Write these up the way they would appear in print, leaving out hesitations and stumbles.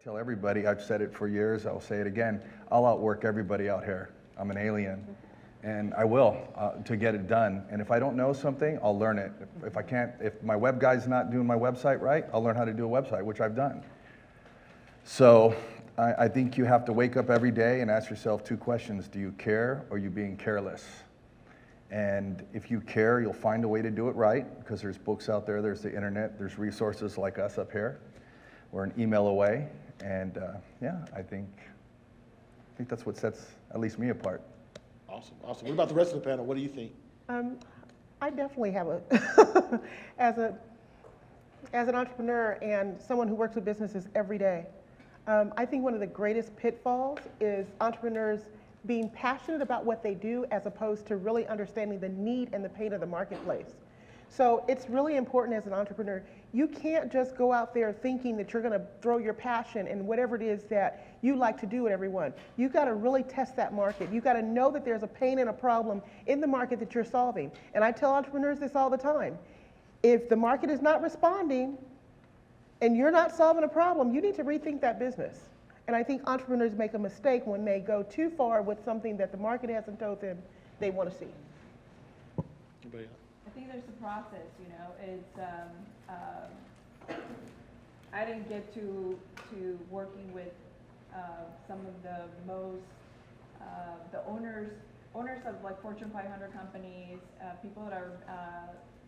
tell everybody, I've said it for years, I'll say it again, I'll outwork everybody out here. I'm an alien, and I will to get it done. And if I don't know something, I'll learn it. If my web guy's not doing my website right, I'll learn how to do a website, which I've done. So I think you have to wake up every day and ask yourself 2 questions. Do you care, or are you being careless? And if you care, you'll find a way to do it right, because there's books out there, there's the internet, there's resources like us up here. We're an email away, and yeah, I think that's what sets at least me apart. Awesome, awesome. What about the rest of the panel? What do you think? I definitely have as an entrepreneur and someone who works with businesses every day, I think one of the greatest pitfalls is entrepreneurs being passionate about what they do as opposed to really understanding the need and the pain of the marketplace. So it's really important as an entrepreneur. You can't just go out there thinking that you're going to throw your passion and whatever it is that you like to do at everyone. You've got to really test that market. You've got to know that there's a pain and a problem in the market that you're solving. And I tell entrepreneurs this all the time. If the market is not responding and you're not solving a problem, you need to rethink that business. And I think entrepreneurs make a mistake when they go too far with something that the market hasn't told them they want to see. I think there's a process, you know. It's I didn't get to working with some of the most the owners of like Fortune 500 companies, people that are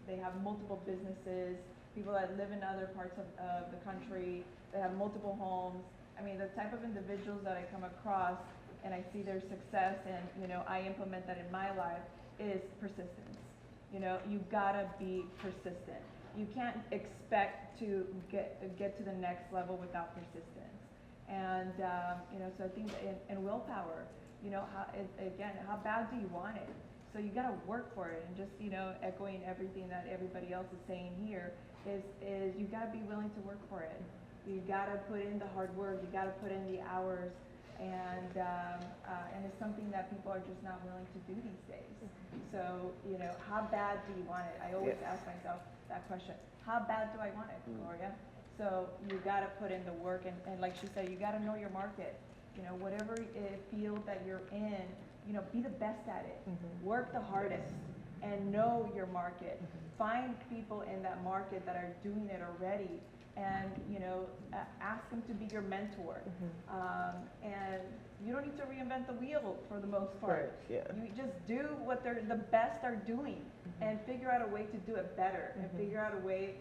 they have multiple businesses, people that live in other parts of the country, they have multiple homes. I mean, the type of individuals that I come across and I see their success and, you know, I implement that in my life is persistence. You know, you've got to be persistent. You can't expect to get to the next level without persistence. And, you know, so I think in willpower, you know, how bad do you want it? So you got to work for it. And just, you know, echoing everything that everybody else is saying here is you got to be willing to work for it. You got to put in the hard work. You got to put in the hours, and it's something that people are just not willing to do these days. So, you know, how bad do you want it? I always ask myself that question. How bad do I want it, Gloria? So you got to put in the work, and like she said, you got to know your market. You know, whatever field that you're in, you know, be the best at it. Work the hardest, and know your market. Find people in that market that are doing it already. And, you know, ask them to be your mentor. And you don't need to reinvent the wheel for the most part. Right, yeah. You just do what the best are doing and figure out a way to do it better and figure out a way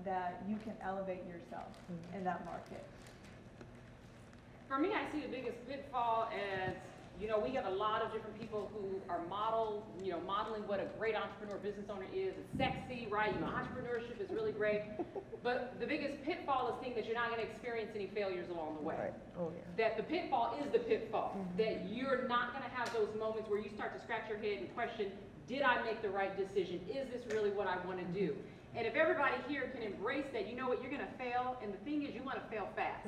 that you can elevate yourself in that market. For me, I see the biggest pitfall as, you know, we have a lot of different people who are modeling what a great entrepreneur business owner is. It's sexy, right? You know, entrepreneurship is really great. But the biggest pitfall is thinking that you're not going to experience any failures along the way. Right. Oh, yeah. That the pitfall is the pitfall. That you're not going to have those moments where you start to scratch your head and question, did I make the right decision? Is this really what I want to do? And if everybody here can embrace that, you know what, you're going to fail. And the thing is, you want to fail fast.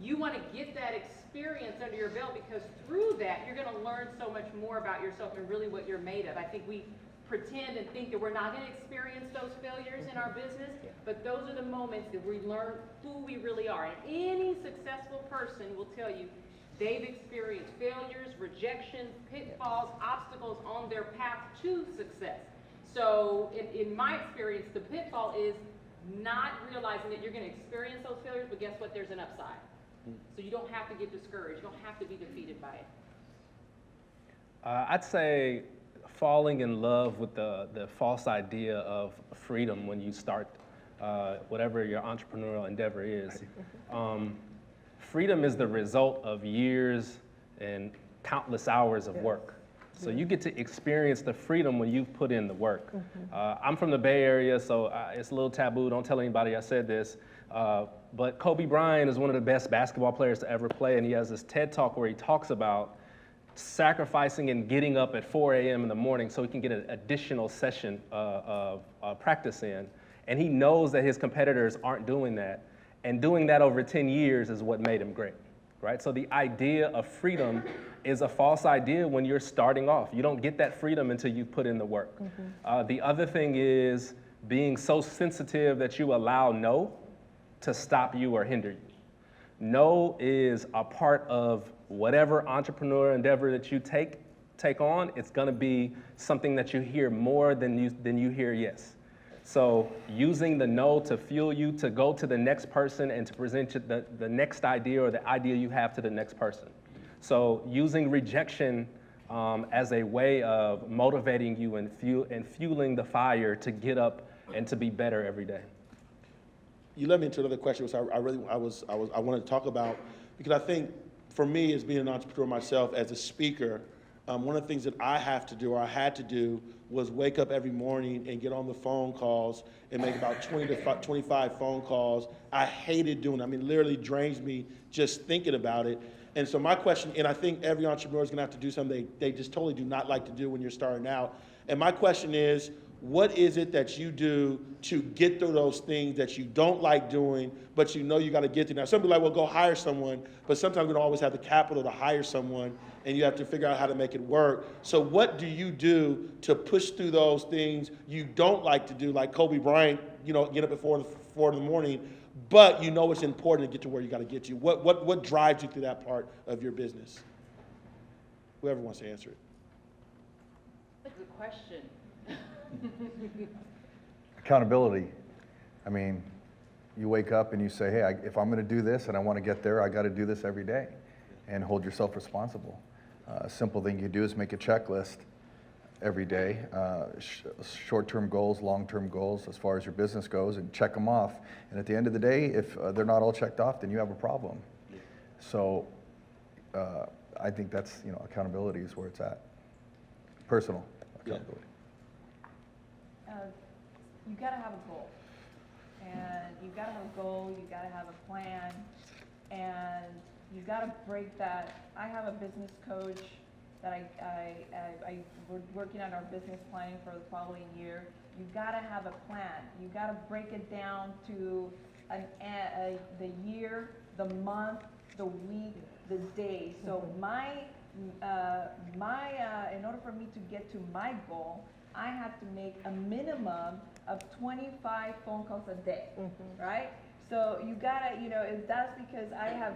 You want to get that experience under your belt, because through that, you're going to learn so much more about yourself and really what you're made of. I think we pretend and think that we're not going to experience those failures in our business, but those are the moments that we learn who we really are. And any successful person will tell you they've experienced failures, rejections, pitfalls, obstacles on their path to success. So in my experience, the pitfall is not realizing that you're going to experience those failures, but guess what? There's an upside. So you don't have to get discouraged. You don't have to be defeated by it. I'd say falling in love with the false idea of freedom when you start whatever your entrepreneurial endeavor is. Freedom is the result of years and countless hours of work. So you get to experience the freedom when you've put in the work. I'm from the Bay Area, so it's a little taboo. Don't tell anybody I said this. But Kobe Bryant is one of the best basketball players to ever play, and he has this TED Talk where he talks about sacrificing and getting up at 4 a.m. in the morning so he can get an additional session of practice in. And he knows that his competitors aren't doing that. And doing that over 10 years is what made him great, right? So the idea of freedom is a false idea when you're starting off. You don't get that freedom until you put in the work. The other thing is being so sensitive that you allow no to stop you or hinder you. No is a part of whatever entrepreneurial endeavor that you take on. It's going to be something that you hear more than you hear yes. So using the no to fuel you to go to the next person and to present the next idea or the idea you have to the next person. So using rejection as a way of motivating you and fueling the fire to get up and to be better every day. You led me into another question, which I wanted to talk about, because I think for me, as being an entrepreneur myself, as a speaker, one of the things that I have to do, or I had to do, was wake up every morning and get on the phone calls and make about 20 to 25 phone calls. I hated doing it. I mean, literally drains me just thinking about it. And so my question, and I think every entrepreneur is gonna have to do something they just totally do not like to do when you're starting out. And my question is, what is it that you do to get through those things that you don't like doing, but you know you got to get through? Now, some people are like, well, go hire someone, but sometimes we don't always have the capital to hire someone, and you have to figure out how to make it work. So what do you do to push through those things you don't like to do, like Kobe Bryant, you know, get up at 4 in the morning, but you know it's important to get to where you got to get to? What drives you through that part of your business? Whoever wants to answer it. That's a good question. Accountability. I mean, you wake up and you say, hey, if I'm going to do this and I want to get there, I got to do this every day, and hold yourself responsible. A simple thing you do is make a checklist every day, short-term goals, long-term goals as far as your business goes, and check them off. And at the end of the day, if they're not all checked off, then you have a problem. So I think that's, accountability is where it's at. Personal accountability. You gotta have a goal, and you gotta have a goal, you gotta have a plan, and you gotta break that. I have a business coach that we're working on our business planning for the following year. You gotta have a plan. You gotta break it down to the year, the month, the week, the day. So in order for me to get to my goal, I have to make a minimum of 25 phone calls a day, right? So you gotta, that's because I've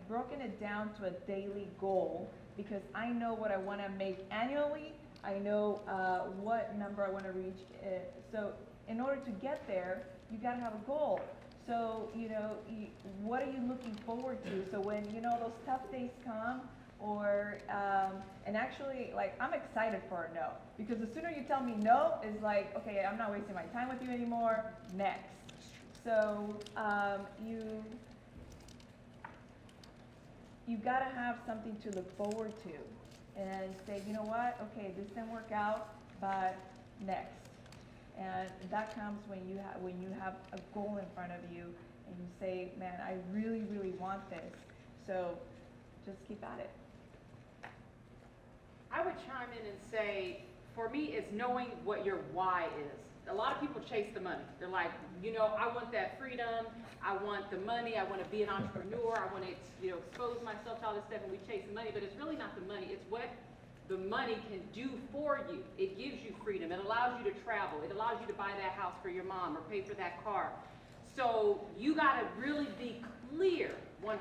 broken it down to a daily goal, because I know what I wanna make annually. I know what number I wanna reach. So in order to get there, you gotta have a goal. So, what are you looking forward to? So when, those tough days come, or, and actually, like, I'm excited for a no, because the sooner you tell me no, is like, okay, I'm not wasting my time with you anymore, next. So, you gotta have something to look forward to, and say, you know what, okay, this didn't work out, but next. And that comes when you have a goal in front of you, and you say, man, I really, really want this, so just keep at it. I would chime in and say, for me, it's knowing what your why is. A lot of people chase the money. They're like, I want that freedom, I want the money, I want to be an entrepreneur, I want to, expose myself to all this stuff, and we chase the money, but it's really not the money, it's what the money can do for you. It gives you freedom, it allows you to travel, it allows you to buy that house for your mom or pay for that car. So you got to really be clear, 100%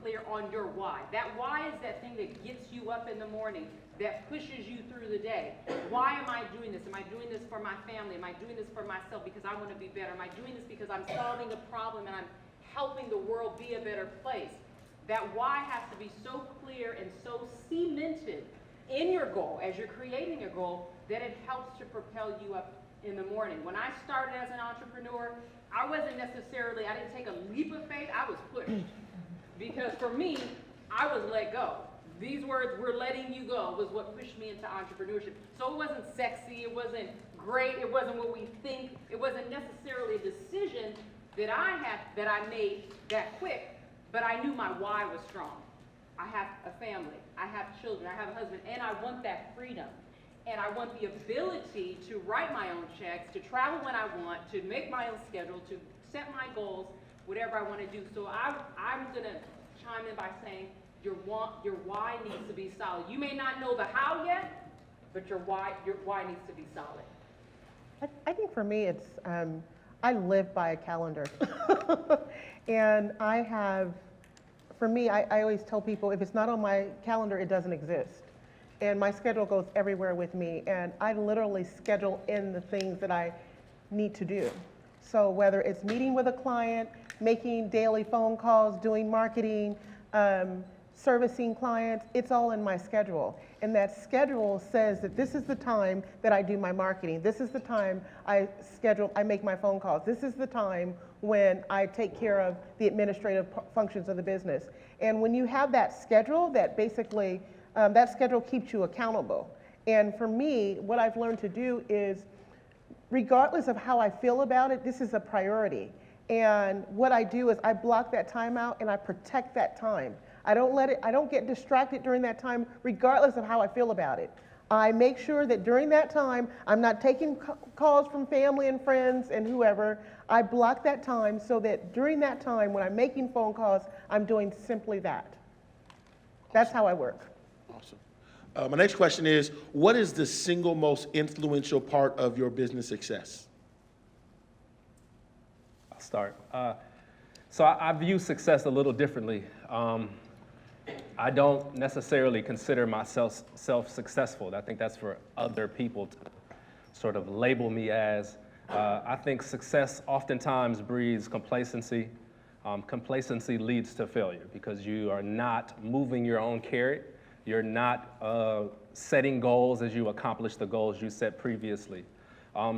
clear on your why. That why is that thing that gets you up in the morning, that pushes you through the day. Why am I doing this? Am I doing this for my family? Am I doing this for myself because I want to be better? Am I doing this because I'm solving a problem and I'm helping the world be a better place? That why has to be so clear and so cemented in your goal, as you're creating your goal, that it helps to propel you up in the morning. When I started as an entrepreneur, I didn't take a leap of faith, I was pushed. Because for me, I was let go. These words, we're letting you go, was what pushed me into entrepreneurship. So it wasn't sexy, it wasn't great, it wasn't what we think, it wasn't necessarily a decision that I made that quick, but I knew my why was strong. I have a family, I have children, I have a husband, and I want that freedom. And I want the ability to write my own checks, to travel when I want, to make my own schedule, to set my goals, whatever I want to do. So I'm going to chime in by saying your why needs to be solid. You may not know the how yet, but your why needs to be solid. I think for me, it's I live by a calendar. And I have, for me, I always tell people, if it's not on my calendar, it doesn't exist. And my schedule goes everywhere with me. And I literally schedule in the things that I need to do. So whether it's meeting with a client, making daily phone calls, doing marketing, servicing clients, it's all in my schedule. And that schedule says that this is the time that I do my marketing. This is the time I make my phone calls. This is the time when I take care of the administrative functions of the business. And when you have that schedule, that basically, that schedule keeps you accountable. And for me, what I've learned to do is, regardless of how I feel about it, this is a priority. And what I do is I block that time out and I protect that time. I don't get distracted during that time, regardless of how I feel about it. I make sure that during that time, I'm not taking calls from family and friends and whoever. I block that time so that during that time, when I'm making phone calls, I'm doing simply that. That's how I work. Awesome. My next question is, what is the single most influential part of your business success? I'll start. So I view success a little differently. I don't necessarily consider myself successful. I think that's for other people to sort of label me as. I think success oftentimes breeds complacency. Complacency leads to failure because you are not moving your own carrot. You're not setting goals as you accomplish the goals you set previously.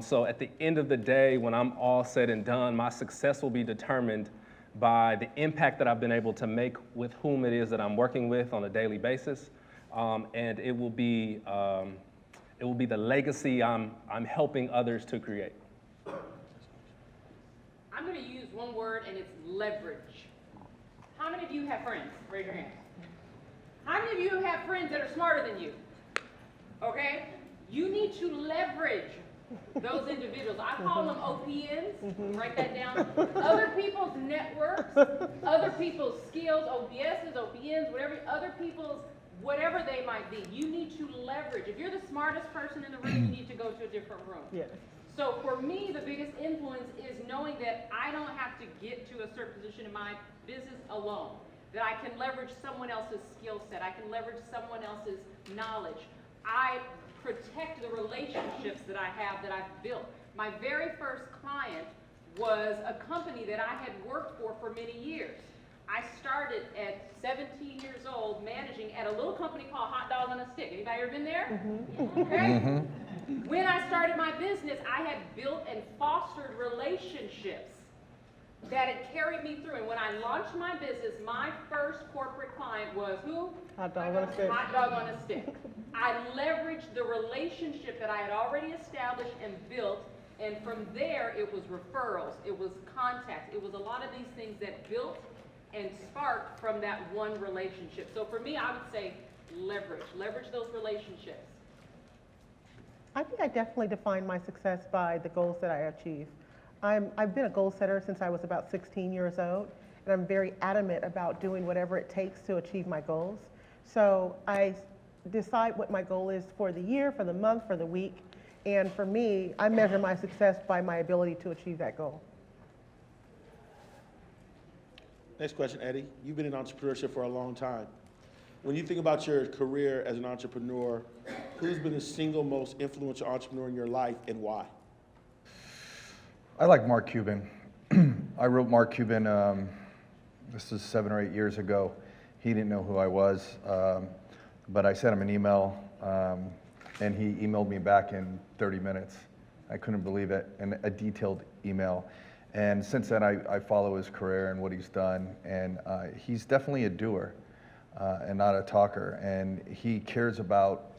So at the end of the day, when I'm all said and done, my success will be determined by the impact that I've been able to make with whom it is that I'm working with on a daily basis, and it will be the legacy I'm helping others to create. I'm going to use one word, and it's leverage. How many of you have friends? Raise your hand. How many of you have friends that are smarter than you? Okay? You need to leverage those individuals. I call them OPNs. Write that down. Other people's networks, other people's skills, OPSs, OPNs, whatever they might be. You need to leverage. If you're the smartest person in the room, you need to go to a different room. Yes. So for me, the biggest influence is knowing that I don't have to get to a certain position in my business alone. That I can leverage someone else's skill set. I can leverage someone else's knowledge. I protect the relationships that I have that I've built. My very first client was a company that I had worked for many years. I started at 17 years old managing at a little company called Hot Dog on a Stick. Anybody ever been there? Mm-hmm. Okay. Mm-hmm. When I started my business, I had built and fostered relationships that had carried me through. And when I launched my business, my first corporate client was who? Hot Dog on a Stick. Hot Dog on a Stick. I leveraged the relationship that I had already established and built, and from there it was referrals, it was contacts, it was a lot of these things that built and sparked from that one relationship. So for me, I would say leverage those relationships. I think I definitely define my success by the goals that I achieve. I've been a goal setter since I was about 16 years old, and I'm very adamant about doing whatever it takes to achieve my goals. So I decide what my goal is for the year, for the month, for the week, and for me, I measure my success by my ability to achieve that goal. Next question, Eddy. You've been in entrepreneurship for a long time. When you think about your career as an entrepreneur, who's been the single most influential entrepreneur in your life and why? I like Mark Cuban. I wrote Mark Cuban, this is 7 or 8 years ago. He didn't know who I was, but I sent him an email, and he emailed me back in 30 minutes. I couldn't believe it, and a detailed email. And since then, I follow his career and what he's done, and he's definitely a doer and not a talker, and he cares about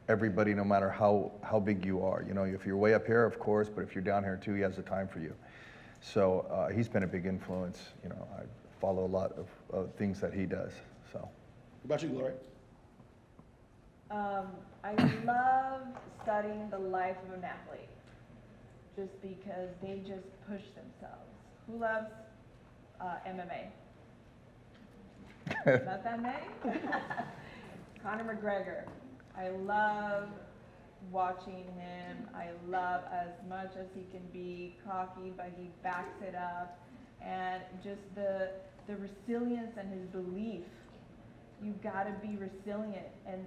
everybody, no matter how big you are. You know, if you're way up here, of course, but if you're down here too, he has the time for you. So he's been a big influence. You know, I follow a lot of things that he does. So. What about you, Gloria? I love studying the life of an athlete, just because they just push themselves. Who loves MMA? Not that many? Conor McGregor. I love watching him. I love, as much as he can be cocky, but he backs it up. And just the resilience and his belief. You've got to be resilient. And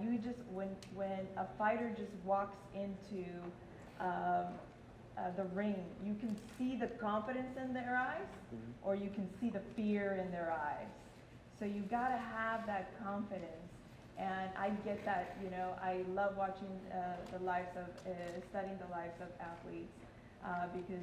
you just, when a fighter just walks into the ring, you can see the confidence in their eyes, or you can see the fear in their eyes. So you've got to have that confidence. And I get that, you know, I love watching the lives of, studying the lives of athletes because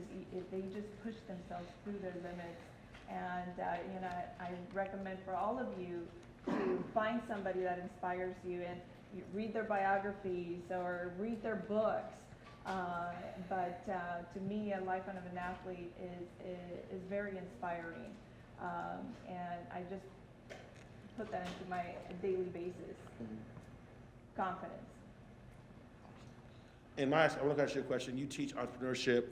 they just push themselves through their limits. And, you know, I recommend for all of you to find somebody that inspires you and you read their biographies or read their books. But to me, a life of an athlete is very inspiring. And I just put that into my daily basis. Confidence. And I want to ask you a question. You teach entrepreneurship.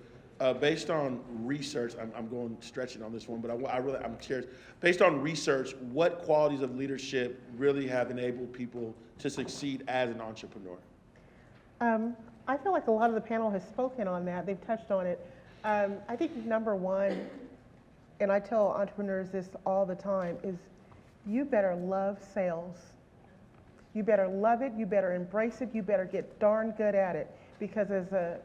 Based on research, I'm going stretching on this one, but I'm curious. Based on research, what qualities of leadership really have enabled people to succeed as an entrepreneur? I feel like a lot of the panel has spoken on that. They've touched on it. I think number one, and I tell entrepreneurs this all the time, is you better love sales. You better love it, you better embrace it, you better get darn good at it. Because as an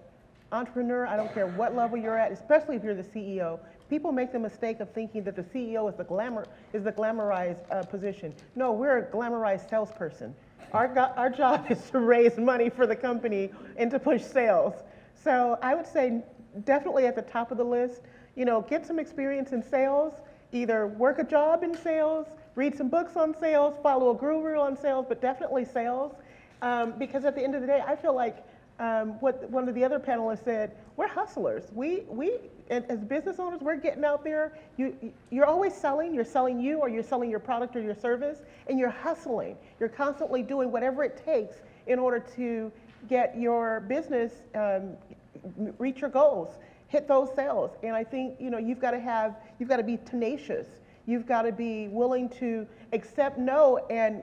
entrepreneur, I don't care what level you're at, especially if you're the CEO, people make the mistake of thinking that the CEO is the glamorized position. No, we're a glamorized salesperson. Our job is to raise money for the company and to push sales. So I would say definitely at the top of the list, you know, get some experience in sales, either work a job in sales, read some books on sales, follow a guru on sales, but definitely sales. Because at the end of the day, I feel like what one of the other panelists said, we're hustlers. We as business owners, we're getting out there. You're always selling. You're selling you, or you're selling your product or your service, and you're hustling. You're constantly doing whatever it takes in order to get your business reach your goals, hit those sales. And I think, you know, you've got to be tenacious. You've got to be willing to accept no and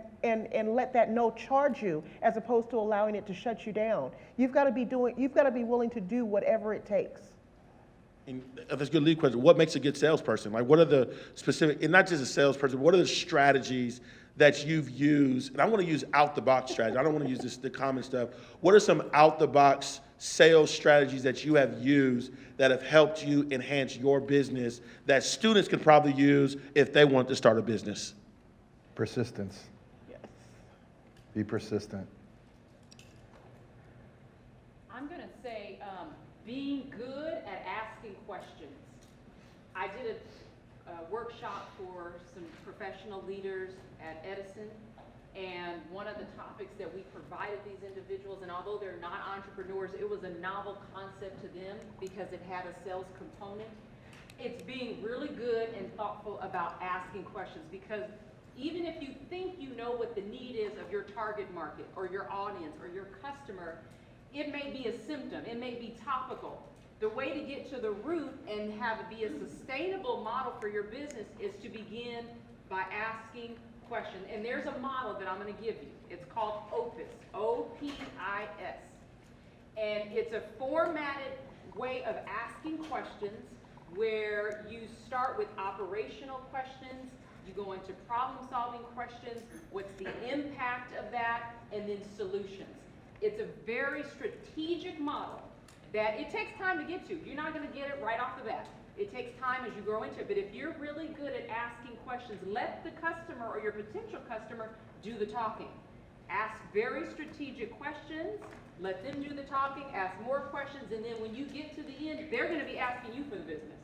let that no charge you, as opposed to allowing it to shut you down. You've got to be willing to do whatever it takes. And that's a good lead question. What makes a good salesperson? Like, what are the specific, and not just a salesperson, what are the strategies that you've used? And I want to use out-the-box strategy. I don't want to use the common stuff. What are some out-the-box sales strategies that you have used that have helped you enhance your business that students could probably use if they want to start a business? Persistence. Yes. Be persistent. I'm going to say being good at asking questions. I did a workshop for some professional leaders at Edison, and one of the topics that we provided these individuals, and although they're not entrepreneurs, it was a novel concept to them because it had a sales component. It's being really good and thoughtful about asking questions, because even if you think you know what the need is of your target market or your audience or your customer, it may be a symptom, it may be topical. The way to get to the root and have it be a sustainable model for your business is to begin by asking questions. And there's a model that I'm going to give you. It's called OPIS, O-P-I-S. And it's a formatted way of asking questions where you start with operational questions, you go into problem-solving questions, what's the impact of that, and then solutions. It's a very strategic model that it takes time to get to. You're not going to get it right off the bat. It takes time as you grow into it. But if you're really good at asking questions, let the customer or your potential customer do the talking. Ask very strategic questions, let them do the talking, ask more questions, and then when you get to the end, they're going to be asking you for the business.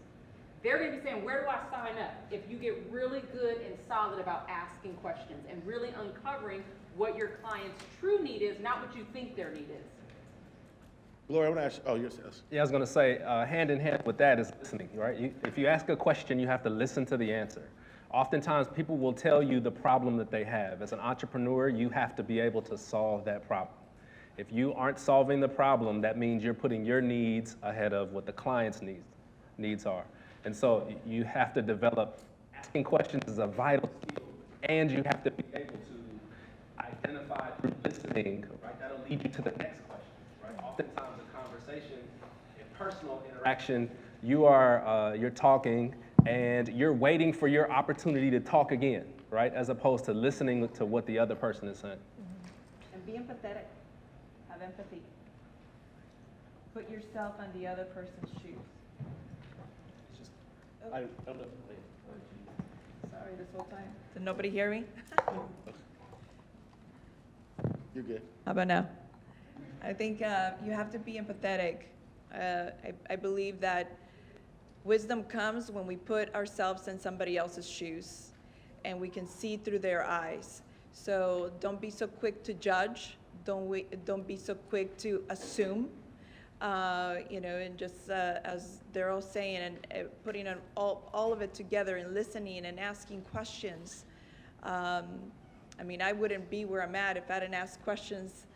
They're going to be saying, where do I sign up? If you get really good and solid about asking questions and really uncovering what your client's true need is, not what you think their need is. Gloria, I want to ask, yes. Yeah, I was going to say, hand in hand with that is listening, right? If you ask a question, you have to listen to the answer. Oftentimes, people will tell you the problem that they have. As an entrepreneur, you have to be able to solve that problem. If you aren't solving the problem, that means you're putting your needs ahead of what the client's needs are. And so you have to develop, asking questions is a vital skill, and you have to be able to identify through listening, right? That'll lead you to the next question. personal interaction. You're talking and you're waiting for your opportunity to talk again, right? As opposed to listening to what the other person is saying. And be empathetic. Have empathy. Put yourself on the other person's shoes. I don't know. Sorry, this whole time. Did nobody hear me? You're good. How about now? I think you have to be empathetic. I believe that wisdom comes when we put ourselves in somebody else's shoes and we can see through their eyes. So don't be so quick to judge. Don't be so quick to assume. And just as they're all saying, and putting all of it together and listening and asking questions. I wouldn't be where I'm at if I didn't ask questions.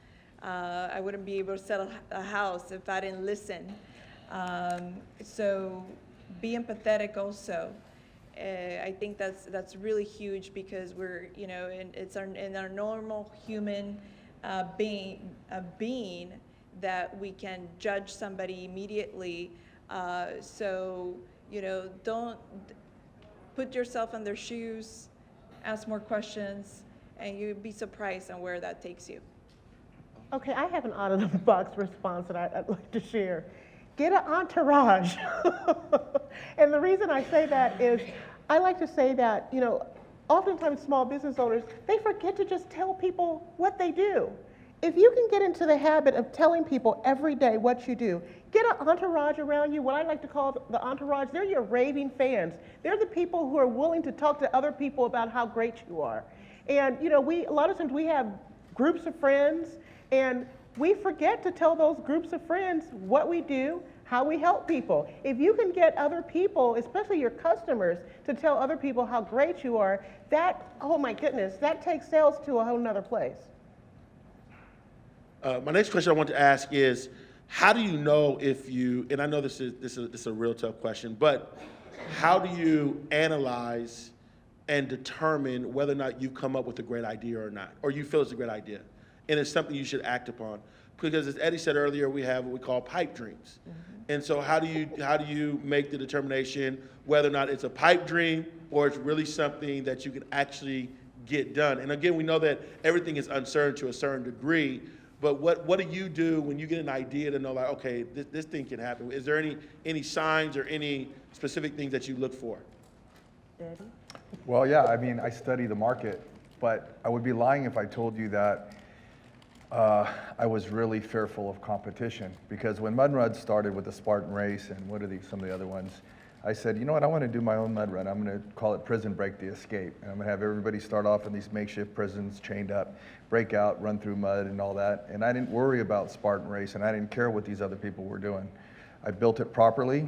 I wouldn't be able to sell a house if I didn't listen. So be empathetic also. I think that's really huge because we're, in our normal human being that we can judge somebody immediately. Don't put yourself in their shoes, ask more questions, and you'd be surprised on where that takes you. Okay, I have an out-of-the-box response that I'd like to share. Get an entourage. And the reason I say that is, I like to say that, oftentimes small business owners, they forget to just tell people what they do. If you can get into the habit of telling people every day what you do, get an entourage around you. What I like to call the entourage, they're your raving fans. They're the people who are willing to talk to other people about how great you are. And a lot of times we have groups of friends, and we forget to tell those groups of friends what we do, how we help people. If you can get other people, especially your customers, to tell other people how great you are, oh my goodness, that takes sales to a whole nother place. My next question I want to ask is, how do you know if you, and I know this is a real tough question, but how do you analyze and determine whether or not you've come up with a great idea or not, or you feel it's a great idea, and it's something you should act upon? Because as Eddy said earlier, we have what we call pipe dreams. Mm-hmm. And so how do you make the determination whether or not it's a pipe dream or it's really something that you can actually get done? And again, we know that everything is uncertain to a certain degree, but what do you do when you get an idea to know, like, okay, this thing can happen? Is there any signs or any specific things that you look for? Eddy? Well, yeah, I study the market, but I would be lying if I told you that I was really fearful of competition, because when Mud Run started with the Spartan Race and some of the other ones, I said, you know what, I want to do my own mud run. I'm going to call it Prison Break the Escape. And I'm going to have everybody start off in these makeshift prisons, chained up, break out, run through mud and all that. And I didn't worry about Spartan Race, and I didn't care what these other people were doing. I built it properly.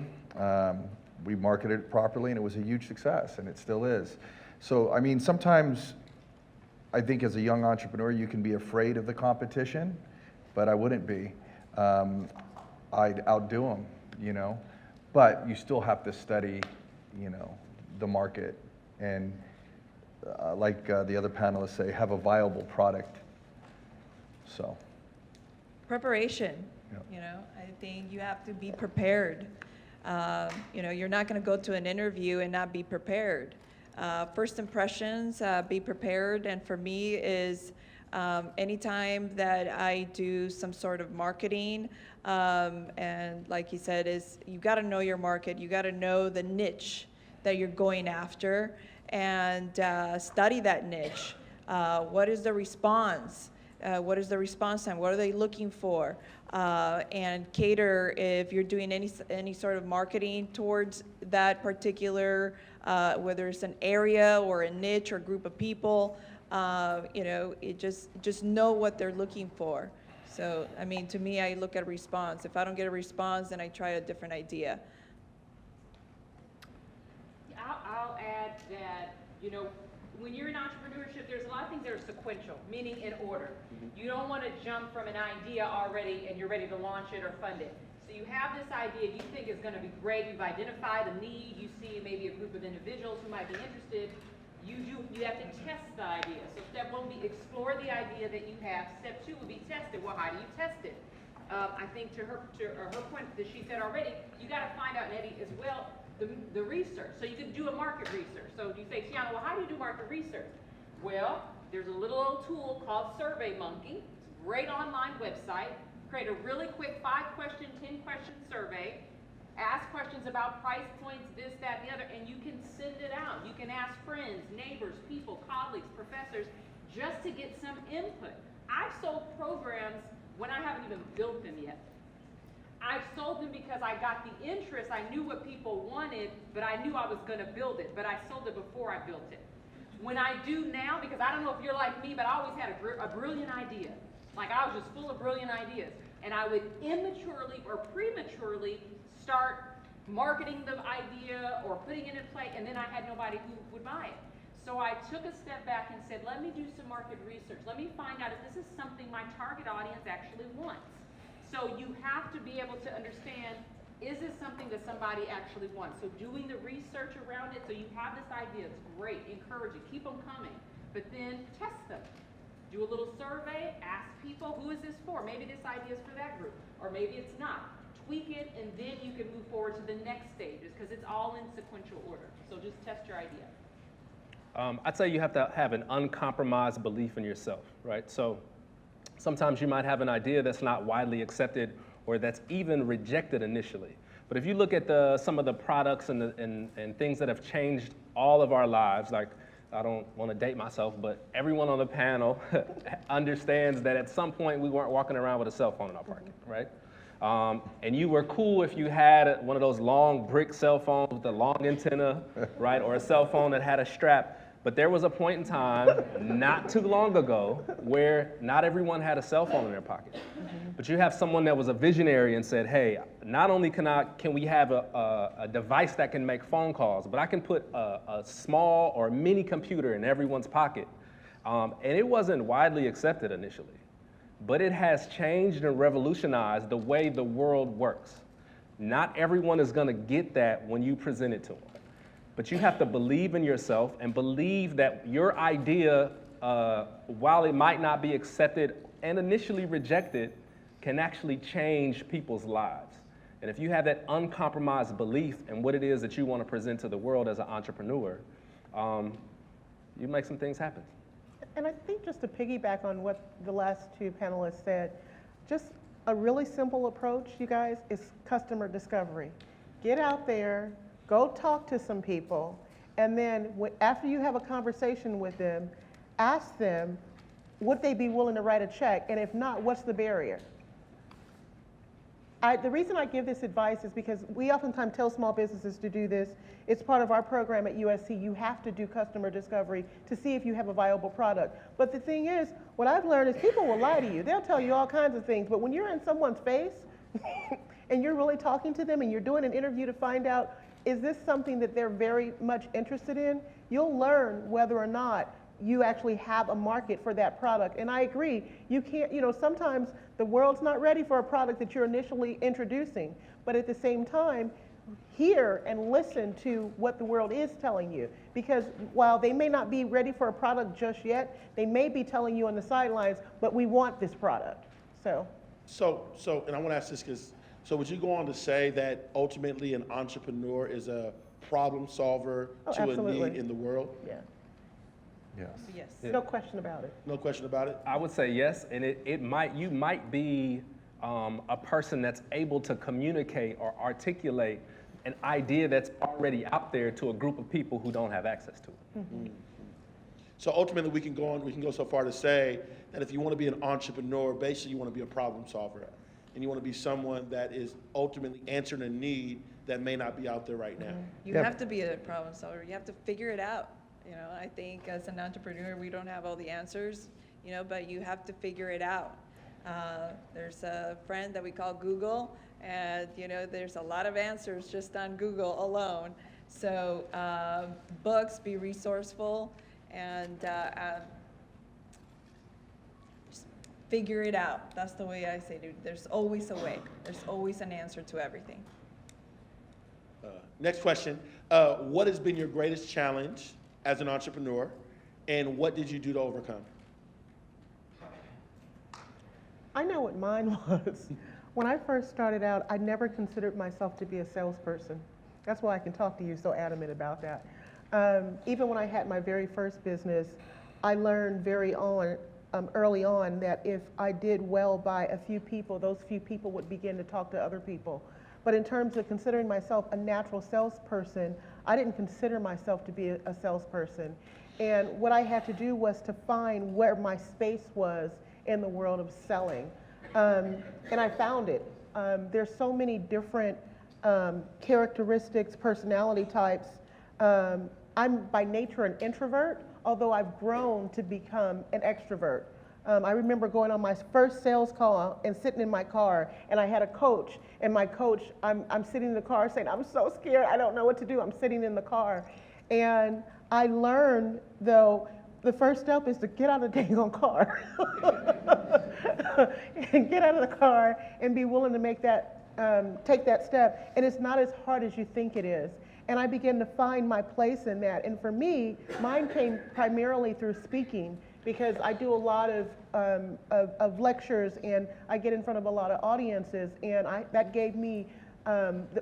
We marketed it properly, and it was a huge success, and it still is. So, sometimes I think as a young entrepreneur, you can be afraid of the competition, but I wouldn't be. I'd outdo them, But you still have to study, the market, and like the other panelists say, have a viable product. So. Preparation. Yep. I think you have to be prepared. You're not going to go to an interview and not be prepared. First impressions, be prepared. And for me is anytime that I do some sort of marketing, and like he said, is you got to know your market. You got to know the niche that you're going after, and study that niche. What is the response? What is the response time? What are they looking for? And cater, if you're doing any sort of marketing towards that particular, whether it's an area or a niche or group of people, it just know what they're looking for. So, to me, I look at a response. If I don't get a response, then I try a different idea. I'll add that, when you're in entrepreneurship, there's a lot of things that are sequential, meaning in order. Mm-hmm. You don't want to jump from an idea already and you're ready to launch it or fund it. So you have this idea you think is going to be great. You've identified a need. You see maybe a group of individuals who might be interested. You have to test the idea. So step one would be explore the idea that you have. Step two would be test it. Well, how do you test it? I think to her point that she said already, you got to find out, and Eddy as well, the research. So you could do a market research. So you say, Tiana, well, how do you do market research? Well, there's a little old tool called SurveyMonkey. It's a great online website. Create a really quick 5-question, 10-question survey. Ask questions about price points, this, that, and the other, and you can send it out. You can ask friends, neighbors, people, colleagues, professors, just to get some input. I've sold programs when I haven't even built them yet. I've sold them because I got the interest, I knew what people wanted, but I knew I was gonna build it, but I sold it before I built it. When I do now, because I don't know if you're like me, but I always had a brilliant idea. Like I was just full of brilliant ideas. And I would immaturely or prematurely start marketing the idea or putting it in play, and then I had nobody who would buy it. So I took a step back and said, let me do some market research. Let me find out if this is something my target audience actually wants. So you have to be able to understand, is this something that somebody actually wants? So doing the research around it, so you have this idea, it's great, encourage it, keep them coming, but then test them. Do a little survey, ask people, who is this for? Maybe this idea is for that group, or maybe it's not. Tweak it, and then you can move forward to the next stages, because it's all in sequential order. So just test your idea. I'd say you have to have an uncompromised belief in yourself, right? So sometimes you might have an idea that's not widely accepted or that's even rejected initially. But if you look at some of the products and things that have changed all of our lives, like I don't want to date myself, but everyone on the panel understands that at some point we weren't walking around with a cell phone in our pocket, right? And you were cool if you had one of those long brick cell phones with a long antenna, right? Or a cell phone that had a strap. But there was a point in time, not too long ago, where not everyone had a cell phone in their pocket. But you have someone that was a visionary and said, hey, not only can we have a device that can make phone calls, but I can put a small or mini computer in everyone's pocket. And it wasn't widely accepted initially. But it has changed and revolutionized the way the world works. Not everyone is going to get that when you present it to them. But you have to believe in yourself and believe that your idea, while it might not be accepted and initially rejected, can actually change people's lives. And if you have that uncompromised belief in what it is that you want to present to the world as an entrepreneur, you make some things happen. And I think just to piggyback on what the last two panelists said, just a really simple approach, you guys, is customer discovery. Get out there, go talk to some people, and then after you have a conversation with them, ask them, would they be willing to write a check? And if not, what's the barrier? The reason I give this advice is because we oftentimes tell small businesses to do this. It's part of our program at USC. You have to do customer discovery to see if you have a viable product. But the thing is, what I've learned is people will lie to you. They'll tell you all kinds of things. But when you're in someone's face and you're really talking to them and you're doing an interview to find out, is this something that they're very much interested in? You'll learn whether or not you actually have a market for that product. And I agree, you can't, sometimes the world's not ready for a product that you're initially introducing, but at the same time, hear and listen to what the world is telling you. Because while they may not be ready for a product just yet, they may be telling you on the sidelines, but we want this product, So, and I want to ask this so would you go on to say that ultimately an entrepreneur is a problem solver to absolutely. a need in the world? yeah, Yes. Yes. no question about it. No question about it? I would say yes, and you might be a person that's able to communicate or articulate an idea that's already out there to a group of people who don't have access to it. Mm-hmm. So ultimately we can go so far to say that if you want to be an entrepreneur, basically you want to be a problem solver. And you want to be someone that is ultimately answering a need that may not be out there right now. You have to be a problem solver. You have to figure it out. I think as an entrepreneur, we don't have all the answers, but you have to figure it out. There's a friend that we call Google, and there's a lot of answers just on Google alone. So books, be resourceful, and just figure it out. That's the way I say it. There's always a way. There's always an answer to everything. Next question. What has been your greatest challenge as an entrepreneur, and what did you do to overcome? I know what mine was. When I first started out, I never considered myself to be a salesperson. That's why I can talk to you so adamant about that. Even when I had my very first business, I learned early on that if I did well by a few people, those few people would begin to talk to other people. But in terms of considering myself a natural salesperson, I didn't consider myself to be a salesperson. And what I had to do was to find where my space was in the world of selling. And I found it. There's so many different characteristics, personality types. I'm by nature an introvert, although I've grown to become an extrovert. I remember going on my first sales call and sitting in my car, and I had a coach, and my coach, I'm sitting in the car saying, I'm so scared, I don't know what to do. I'm sitting in the car. And I learned, though, the first step is to get out of the dang on car. And get out of the car and be willing to make that, take that step. And it's not as hard as you think it is. And I began to find my place in that. And for me, mine came primarily through speaking, because I do a lot of lectures, and I get in front of a lot of audiences, and that gave me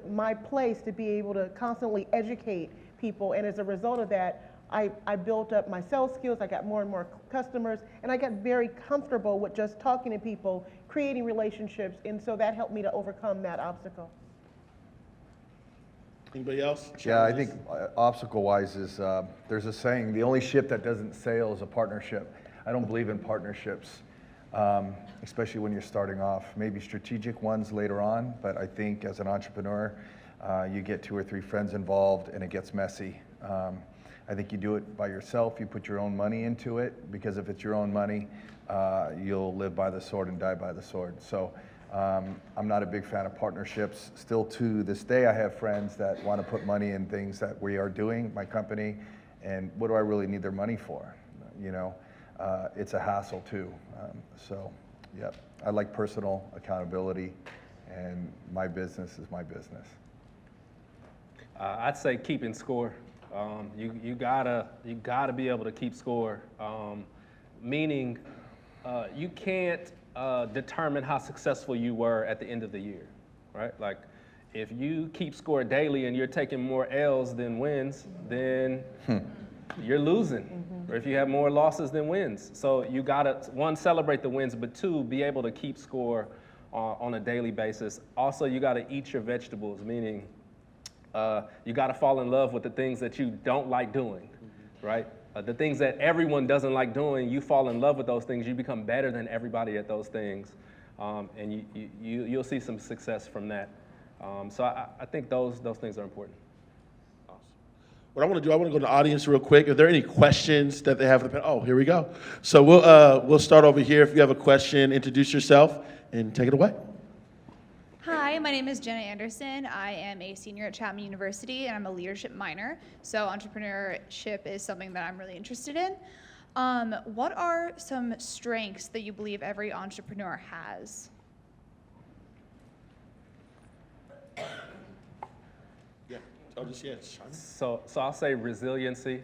my place to be able to constantly educate people. And as a result of that, I built up my sales skills, I got more and more customers, and I got very comfortable with just talking to people, creating relationships, and so that helped me to overcome that obstacle. Anybody else? Yeah, I think obstacle-wise is, there's a saying, the only ship that doesn't sail is a partnership. I don't believe in partnerships, especially when you're starting off. Maybe strategic ones later on, but I think as an entrepreneur, you get 2 or 3 friends involved and it gets messy. I think you do it by yourself, you put your own money into it, because if it's your own money, you'll live by the sword and die by the sword. So I'm not a big fan of partnerships. Still to this day, I have friends that want to put money in things that we are doing, my company, and what do I really need their money for? You know, it's a hassle too. So, yeah, I like personal accountability, and my business is my business. I'd say keeping score. You gotta be able to keep score. Meaning, you can't determine how successful you were at the end of the year, right? Like, if you keep score daily and you're taking more L's than wins, then you're losing. Or if you have more losses than wins. So you gotta, 1, celebrate the wins, but 2, be able to keep score on a daily basis. Also, you gotta eat your vegetables, meaning you gotta fall in love with the things that you don't like doing, right? The things that everyone doesn't like doing, you fall in love with those things, you become better than everybody at those things, and you'll see some success from that. So I think those things are important. Awesome. What I want to do, I want to go to the audience real quick. Are there any questions that they have for the panel? Oh, here we go. So we'll start over here. If you have a question, introduce yourself and take it away. Hi, my name is Jenna Anderson. I am a senior at Chapman University, and I'm a leadership minor. So entrepreneurship is something that I'm really interested in. What are some strengths that you believe every entrepreneur has? Yeah. Oh, just yes. So I'll say resiliency.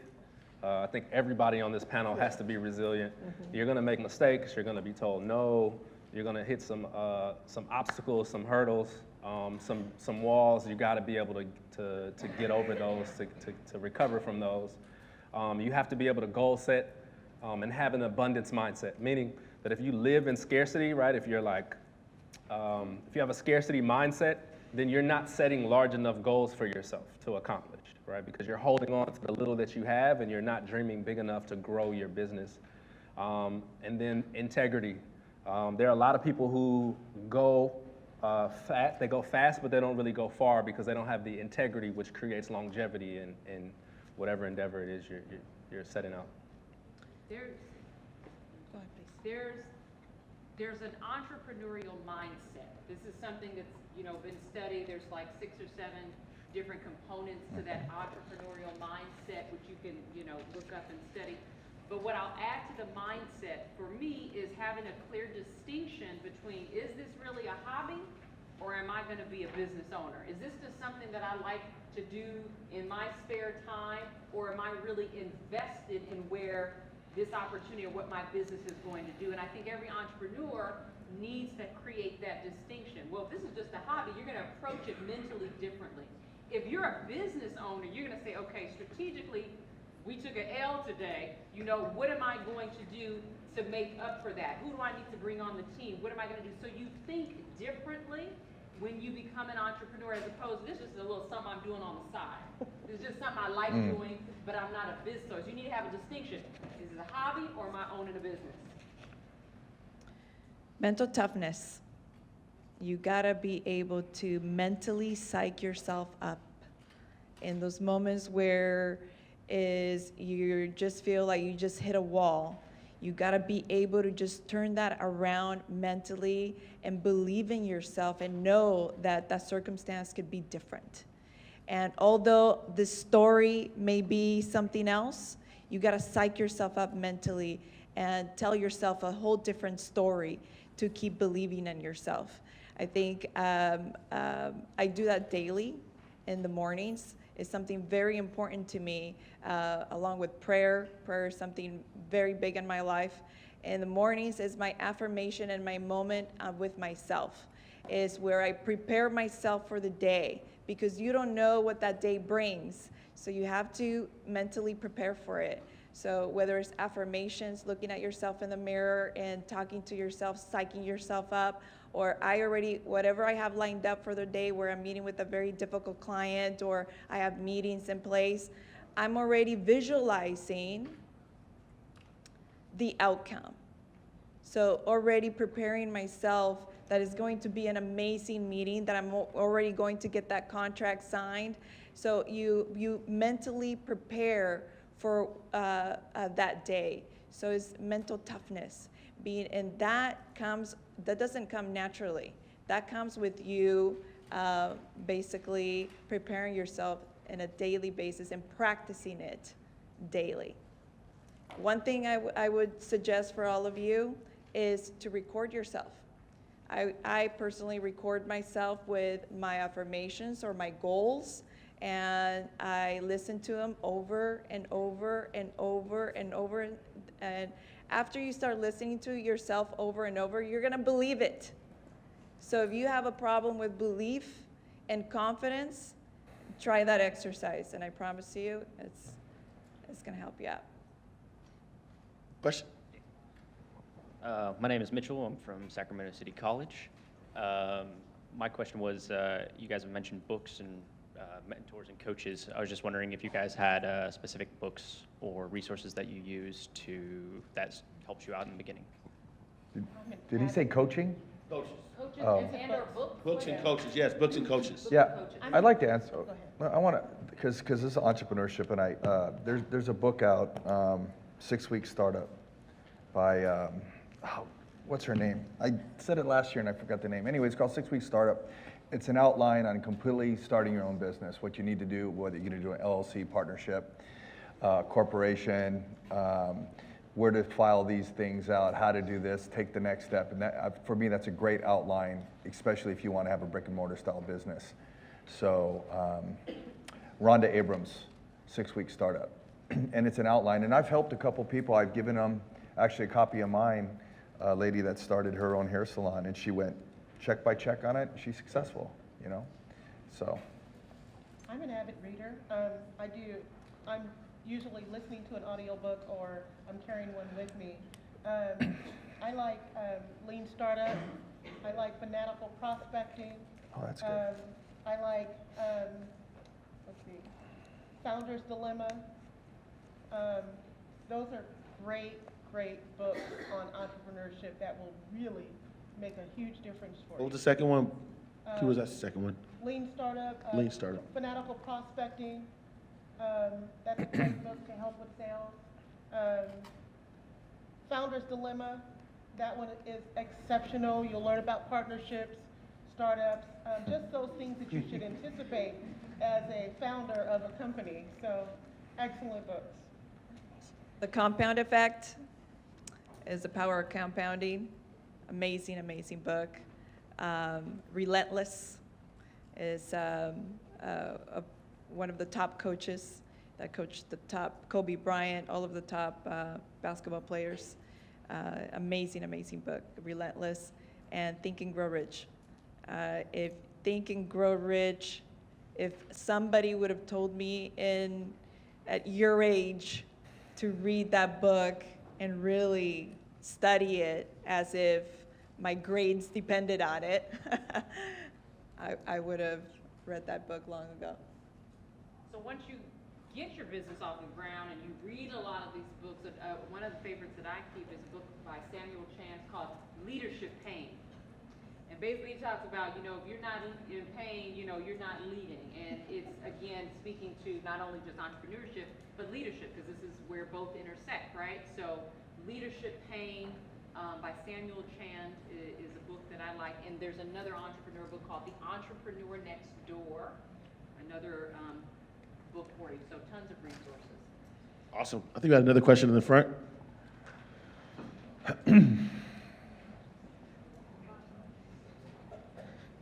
I think everybody on this panel has to be resilient. You're gonna make mistakes, you're gonna be told no, you're gonna hit some obstacles, some hurdles, some walls. You gotta be able to get over those, to recover from those. You have to be able to goal set and have an abundance mindset, meaning that if you live in scarcity, right, if you're like, if you have a scarcity mindset, then you're not setting large enough goals for yourself to accomplish, right? Because you're holding on to the little that you have and you're not dreaming big enough to grow your business. And then integrity. There are a lot of people who go they go fast, but they don't really go far because they don't have the integrity which creates longevity in whatever endeavor it is you're setting out. Go ahead, please. There's an entrepreneurial mindset. This is something that's, been studied. There's like 6 or 7 different components to that entrepreneurial mindset, which you can, look up and study. But what I'll add to the mindset for me is having a clear distinction between, is this really a hobby or am I gonna be a business owner? Is this just something that I like to do in my spare time, or am I really invested in where this opportunity or what my business is going to do? And I think every entrepreneur needs to create that distinction. Well, if this is just a hobby, you're gonna approach it mentally differently. If you're a business owner, you're gonna say, okay, strategically, we took an L today, you know, what am I going to do to make up for that? Who do I need to bring on the team? What am I gonna do? So you think differently when you become an entrepreneur, as opposed to this is a little something I'm doing on the side. This is just something I like doing, but I'm not a business owner. So you need to have a distinction. Is it a hobby or am I owning a business? Mental toughness. You gotta be able to mentally psych yourself up in those moments where you just feel like you just hit a wall. You gotta be able to just turn that around mentally and believe in yourself and know that that circumstance could be different. And although the story may be something else, you gotta psych yourself up mentally and tell yourself a whole different story to keep believing in yourself. I think I do that daily in the mornings. It's something very important to me, along with prayer. Prayer is something very big in my life. In the mornings is my affirmation and my moment with myself. Is where I prepare myself for the day, because you don't know what that day brings. So you have to mentally prepare for it. So whether it's affirmations, looking at yourself in the mirror and talking to yourself, psyching yourself up, or whatever I have lined up for the day where I'm meeting with a very difficult client or I have meetings in place, I'm already visualizing the outcome. So already preparing myself that it's going to be an amazing meeting, that I'm already going to get that contract signed. So you mentally prepare for that day. So it's mental toughness. And that doesn't come naturally. That comes with you basically preparing yourself on a daily basis and practicing it daily. One thing I would suggest for all of you is to record yourself. I personally record myself with my affirmations or my goals, and I listen to them over and over and over and over. And after you start listening to yourself over and over, you're gonna believe it. So if you have a problem with belief and confidence, try that exercise, and I promise you, it's gonna help you out. Question? My name is Mitchell. I'm from Sacramento City College. My question was, you guys have mentioned books and mentors and coaches. I was just wondering if you guys had specific books or resources that you use that helped you out in the beginning. Did he say coaching? Coaches. Coaches Oh. and or books? Books and coaches, yes, books and coaches. Yeah, coaches. I'd like to answer. I want to, because this is entrepreneurship, and there's a book out, 6 Week Startup, by what's her name? I said it last year and I forgot the name. Anyway, it's called 6 Week Startup. It's an outline on completely starting your own business, what you need to do, whether you're going to do an LLC, partnership, corporation, where to file these things out, how to do this, take the next step. And that, for me, that's a great outline, especially if you want to have a brick and mortar style business. So Rhonda Abrams, 6 Week Startup. And it's an outline. And I've helped a couple people. I've given them actually a copy of mine, a lady that started her own hair salon, and she went check by check on it. She's successful, you know. So I'm an avid reader. I'm usually listening to an audiobook or I'm carrying one with me. I like Lean Startup. I like Fanatical Prospecting. oh, that's good. I like, Founder's Dilemma. Those are great books on entrepreneurship that will really make a huge difference for What you. was the second one? Who was that second one? Lean Startup. Lean Startup. Fanatical Prospecting. That's a great book to help with sales. Founder's Dilemma. That one is exceptional. You'll learn about partnerships, startups, just those things that you should anticipate as a founder of a company. So, excellent books. The Compound Effect is the power of compounding. Amazing, amazing book. Relentless is one of the top coaches that coached the top, Kobe Bryant, all of the top basketball players. Amazing, amazing book, Relentless. and Think and Grow Rich. If Think and Grow Rich, if somebody would have told me at your age to read that book and really study it as if my grades depended on it, I would have read that book long ago. So once you get your business off the ground and you read a lot of these books, one of the favorites that I keep is a book by Samuel Chance called Leadership Pain. And basically he talks about, if you're not in pain, you're not leading. And it's, again, speaking to not only just entrepreneurship, but leadership, because this is where both intersect, right? So Leadership Pain by Samuel Chance is a book that I like. And there's another entrepreneur book called The Entrepreneur Next Door, another book for you. So tons of resources. Awesome. I think we had another question in the front.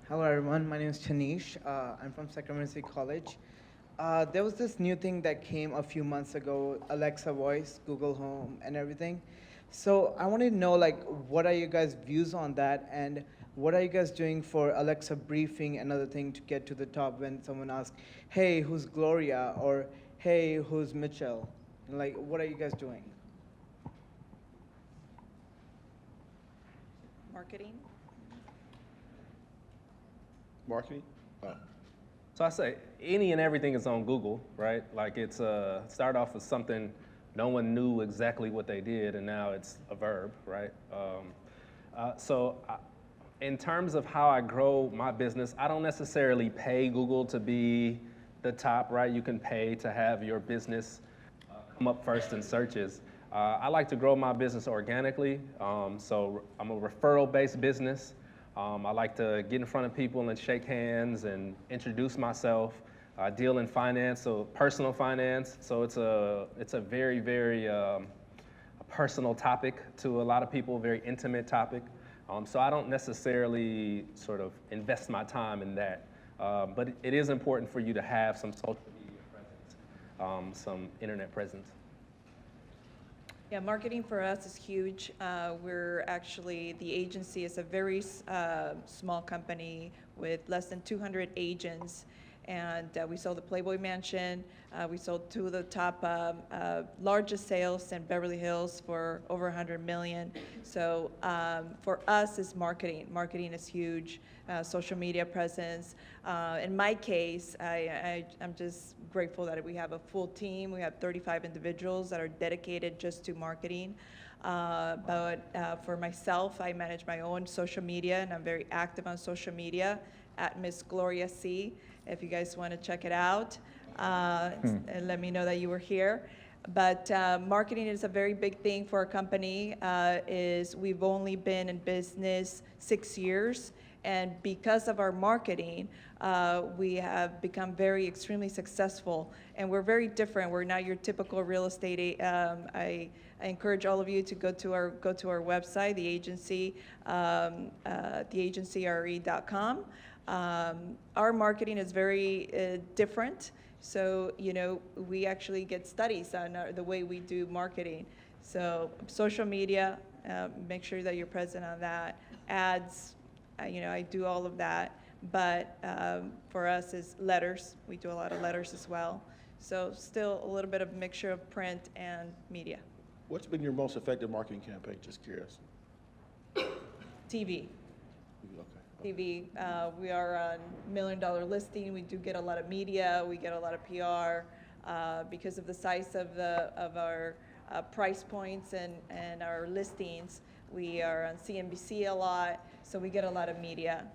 Hello everyone, my name is Chanish. I'm from Sacramento City College. There was this new thing that came a few months ago, Alexa Voice, Google Home, and everything. So I wanted to know, what are you guys' views on that, and what are you guys doing for Alexa briefing, another thing to get to the top when someone asks, hey, who's Gloria, or hey, who's Mitchell? What are you guys doing? Marketing? Marketing? Oh. So I say any and everything is on Google, right? It's start off with something no one knew exactly what they did, and now it's a verb, right? In terms of how I grow my business, I don't necessarily pay Google to be the top, right? You can pay to have your business come up first in searches. I like to grow my business organically, so I'm a referral-based business. I like to get in front of people and shake hands and introduce myself. I deal in finance, so personal finance. So it's a very, very personal topic to a lot of people, very intimate topic. So I don't necessarily sort of invest my time in that. But it is important for you to have some social media presence, some internet presence. Yeah, marketing for us is huge. We're actually, the agency is a very small company with less than 200 agents. And we sold the Playboy Mansion. We sold 2 of the top largest sales in Beverly Hills for over 100 million. So for us, it's marketing. Marketing is huge. Social media presence. In my case, I'm just grateful that we have a full team. We have 35 individuals that are dedicated just to marketing. But for myself, I manage my own social media, and I'm very active on social media at Miss Gloria C. If you guys want to check it out, and let me know that you were here. But marketing is a very big thing for our company. We've only been in business 6 years, and because of our marketing, we have become extremely successful. And we're very different. We're not your typical real estate. I encourage all of you to go to our website, the agency, theagencyre.com. Our marketing is very different. So, we actually get studies on the way we do marketing. So social media, make sure that you're present on that. Ads, I do all of that. But for us is letters. We do a lot of letters as well. So still a little bit of mixture of print and media. What's been your most effective marketing campaign? Just curious. TV. Okay. TV. We are on $1 Million Listing. We do get a lot of media. We get a lot of PR because of the size of our price points and our listings. We are on CNBC a lot, so we get a lot of media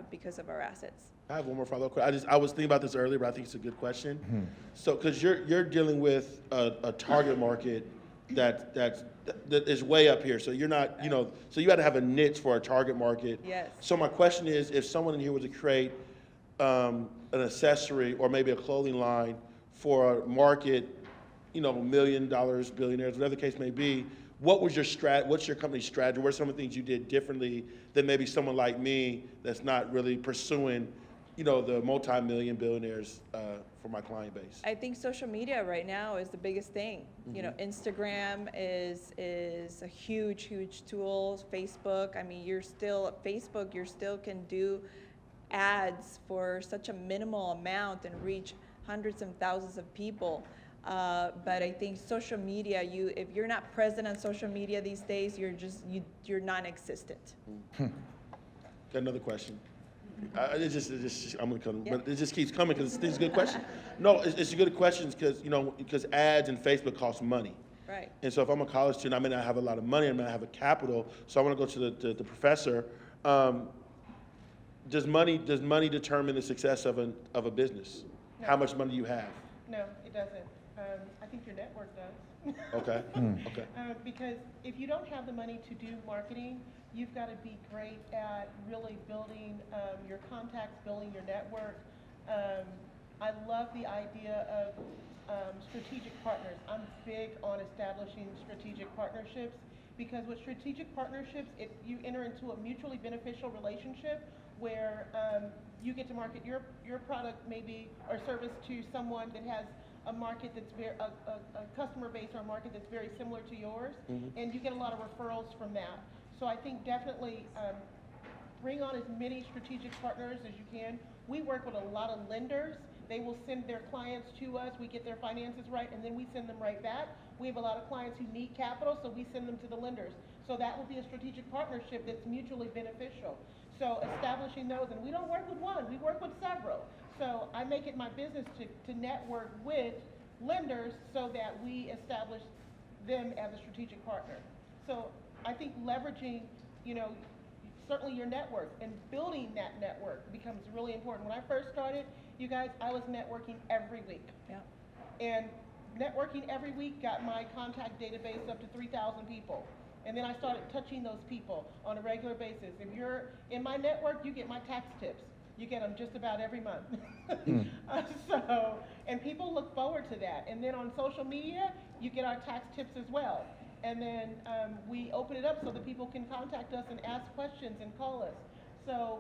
because of our assets. I have one more follow-up question. I was thinking about this earlier, but I think it's a good question. So, because you're dealing with a target market that is way up here. So you're not, so you got to have a niche for a target market. Yes. So my question is, if someone in here was to create an accessory or maybe a clothing line for a market, $1 million, billionaires, whatever the case may be, what's your company's strategy? What are some of the things you did differently than maybe someone like me that's not really pursuing, the multi-million billionaires my client base? I think social media right now is the biggest thing. You know, Instagram is a huge, huge tool. Facebook, I mean, Facebook, you still can do ads for such a minimal amount and reach hundreds and thousands of people. But I think social media, if you're not present on social media these days, you're non-existent. Got another question. I'm gonna come, but it just keeps coming because it's a good question. No, it's a good question because ads and Facebook cost money. Right. And so if I'm a college student, I may not have a lot of money, I may not have a capital, so I want to go to the professor. Does money determine the success of a business? No. How much money you have? No, it doesn't. I think your network does. Okay. Okay. Because if you don't have the money to do marketing, you've got to be great at really building your contacts, building your network. I love the idea of strategic partners. I'm big on establishing strategic partnerships because with strategic partnerships, you enter into a mutually beneficial relationship where you get to market your product maybe or service to someone that has a market that's a customer base or a market that's very similar to yours, and you get a lot of referrals from that. So I think definitely bring on as many strategic partners as you can. We work with a lot of lenders. They will send their clients to us. We get their finances right, and then we send them right back. We have a lot of clients who need capital, so we send them to the lenders. So that will be a strategic partnership that's mutually beneficial. So establishing those, and we don't work with one, we work with several. So I make it my business to network with lenders so that we establish them as a strategic partner. So I think leveraging, certainly your network and building that network becomes really important. When I first started, you guys, I was networking every week. Yeah. And networking every week got my contact database up to 3,000 people. And then I started touching those people on a regular basis. If you're in my network, you get my tax tips. You get them just about every month. And people look forward to that. And then on social media, you get our tax tips as well. And then we open it up so that people can contact us and ask questions and call us. So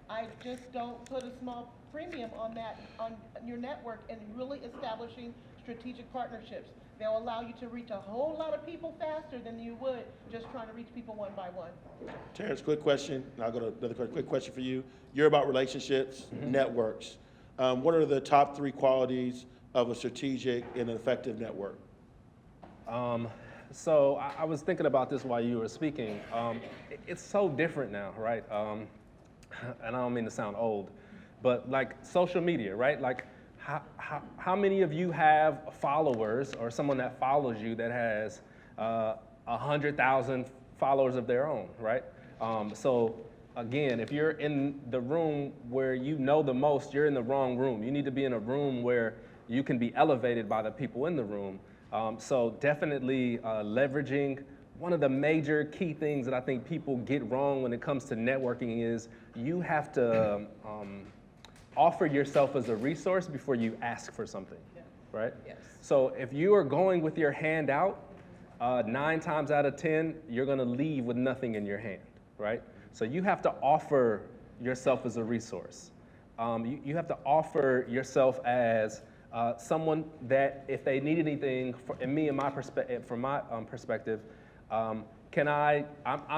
I just don't put a small premium on that, on your network and really establishing strategic partnerships. They'll allow you to reach a whole lot of people faster than you would just trying to reach people one by one. Terrance, quick question, and I'll go to another quick question for you. You're about relationships, networks. What are the top 3 qualities of a strategic and an effective network? So I was thinking about this while you were speaking. It's so different now, right? And I don't mean to sound old, but like social media, right? Like how many of you have followers or someone that follows you that has 100,000 followers of their own, right? So again, if you're in the room where you know the most, you're in the wrong room. You need to be in a room where you can be elevated by the people in the room. So definitely leveraging. One of the major key things that I think people get wrong when it comes to networking is you have to offer yourself as a resource before you ask for something, right? Yes. So if you are going with your hand out, 9 times out of 10, you're gonna leave with nothing in your hand, right? So you have to offer yourself as a resource. You have to offer yourself as someone that if they need anything, from my perspective, I'm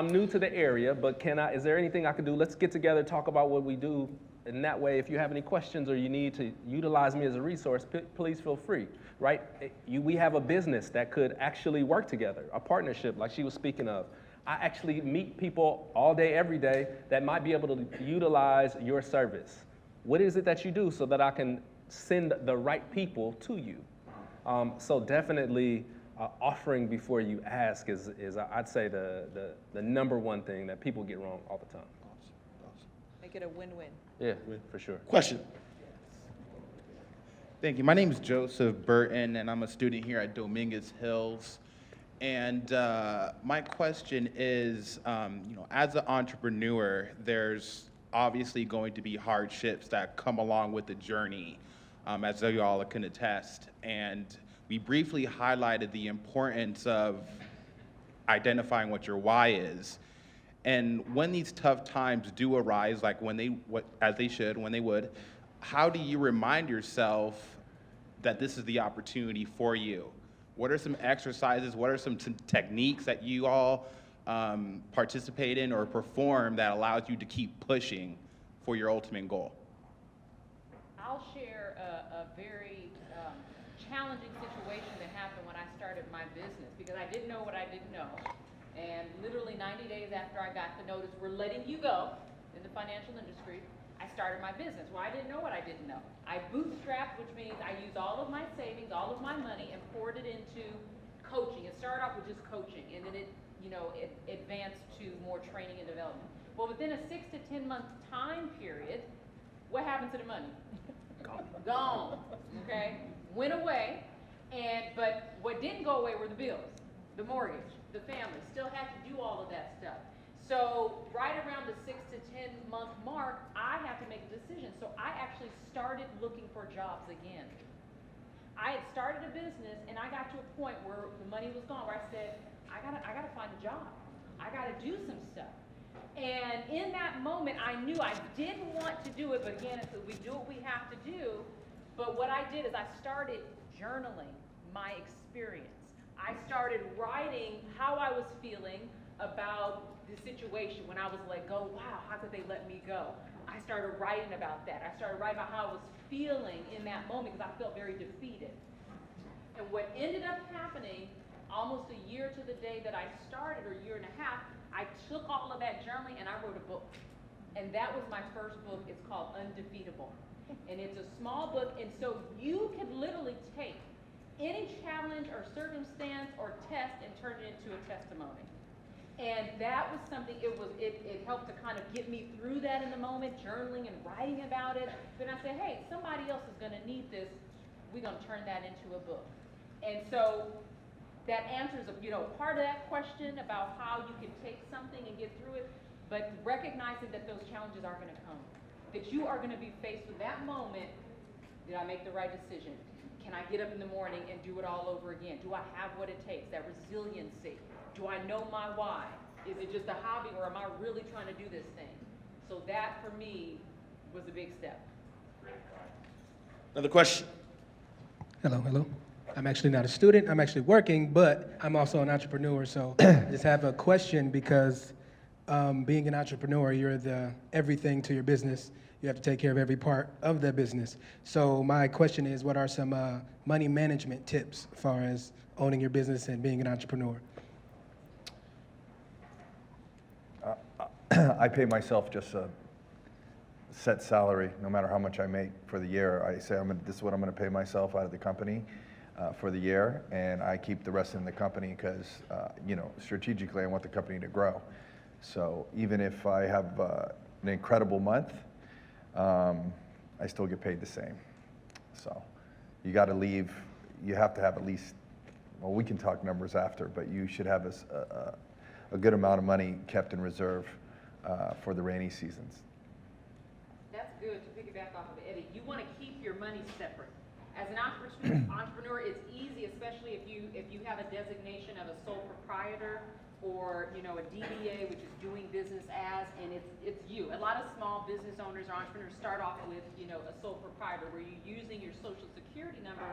new to the area, but is there anything I can do? Let's get together, talk about what we do. And that way, if you have any questions or you need to utilize me as a resource, please feel free, right? We have a business that could actually work together, a partnership like she was speaking of. I actually meet people all day, every day that might be able to utilize your service. What is it that you do so that I can send the right people to you? So definitely offering before you ask is I'd say the number one thing that people get wrong all the time. Make it a win-win. Yeah, for sure. Question. Thank you. My name is Joseph Burton, and I'm a student here at Dominguez Hills. And my question is, as an entrepreneur, there's obviously going to be hardships that come along with the journey, as you all can attest. And we briefly highlighted the importance of identifying what your why is. And when these tough times do arise, like when they would, how do you remind yourself that this is the opportunity for you? What are some exercises, what are some techniques that you all participate in or perform that allows you to keep pushing for your ultimate goal? I'll share a very challenging situation that happened when I started my business, because I didn't know what I didn't know. And literally 90 days after I got the notice, we're letting you go in the financial industry, I started my business. Well, I didn't know what I didn't know. I bootstrapped, which means I used all of my savings, all of my money, and poured it into coaching. It started off with just coaching, and then it advanced to more training and development. Well, within a 6 to 10 month time period, what happened to the money? Gone. Okay? Went away, but what didn't go away were the bills, the mortgage, the family. Still had to do all of that stuff. So right around the 6 to 10 month mark, I had to make a decision. So I actually started looking for jobs again. I had started a business, and I got to a point where the money was gone, where I said, I gotta find a job. I gotta do some stuff. And in that moment, I knew I didn't want to do it, but again, it's we do what we have to do. But what I did is I started journaling my experience. I started writing how I was feeling about the situation when I was let go. Wow, how could they let me go? I started writing about that. I started writing about how I was feeling in that moment, because I felt very defeated. And what ended up happening, almost a year to the day that I started, or a year and a half, I took all of that journaling and I wrote a book. And that was my first book. It's called Undefeatable. And it's a small book, and so you can literally take any challenge or circumstance or test and turn it into a testimony. And that was something, it helped to kind of get me through that in the moment, journaling and writing about it. Then I said, hey, somebody else is gonna need this. We're gonna turn that into a book. And so that answers, part of that question about how you can take something and get through it, but recognizing that those challenges are gonna come. That you are gonna be faced with that moment, did I make the right decision? Can I get up in the morning and do it all over again? Do I have what it takes, that resiliency? Do I know my why? Is it just a hobby, or am I really trying to do this thing? So that, for me, was a big step. Another question? Hello. I'm actually not a student, I'm actually working, but I'm also an entrepreneur, so I just have a question, because being an entrepreneur, you're the everything to your business. You have to take care of every part of the business. So my question is, what are some money management tips as far as owning your business and being an entrepreneur? I pay myself just a set salary, no matter how much I make for the year. I say, this is what I'm going to pay myself out of the company for the year, and I keep the rest in the company because, strategically, I want the company to grow. So even if I have an incredible month, I still get paid the same. So you got to leave. You have to have at least. Well, we can talk numbers after, but you should have a good amount of money kept in reserve for the rainy seasons. That's good to piggyback off of Eddie. You want to keep your money separate. As an entrepreneur, it's easy, especially if you have a designation of a sole proprietor or a DBA, which is doing business as, and it's you. A lot of small business owners or entrepreneurs start off with a sole proprietor, where you're using your social security number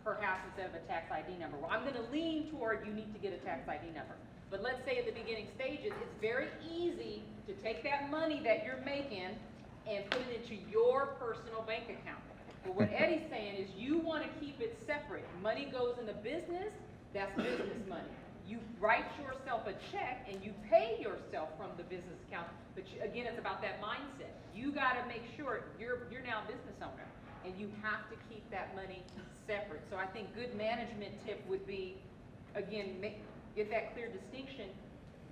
perhaps instead of a tax ID number. Well, I'm going to lean toward you need to get a tax ID number. But let's say at the beginning stages, it's very easy to take that money that you're making and put it into your personal bank account. But what Eddie's saying is you want to keep it separate. Money goes in the business, that's business money. You write yourself a check and you pay yourself from the business account. But again, it's about that mindset. You got to make sure you're now a business owner, and you have to keep that money separate. So I think good management tip would be, again, get that clear distinction.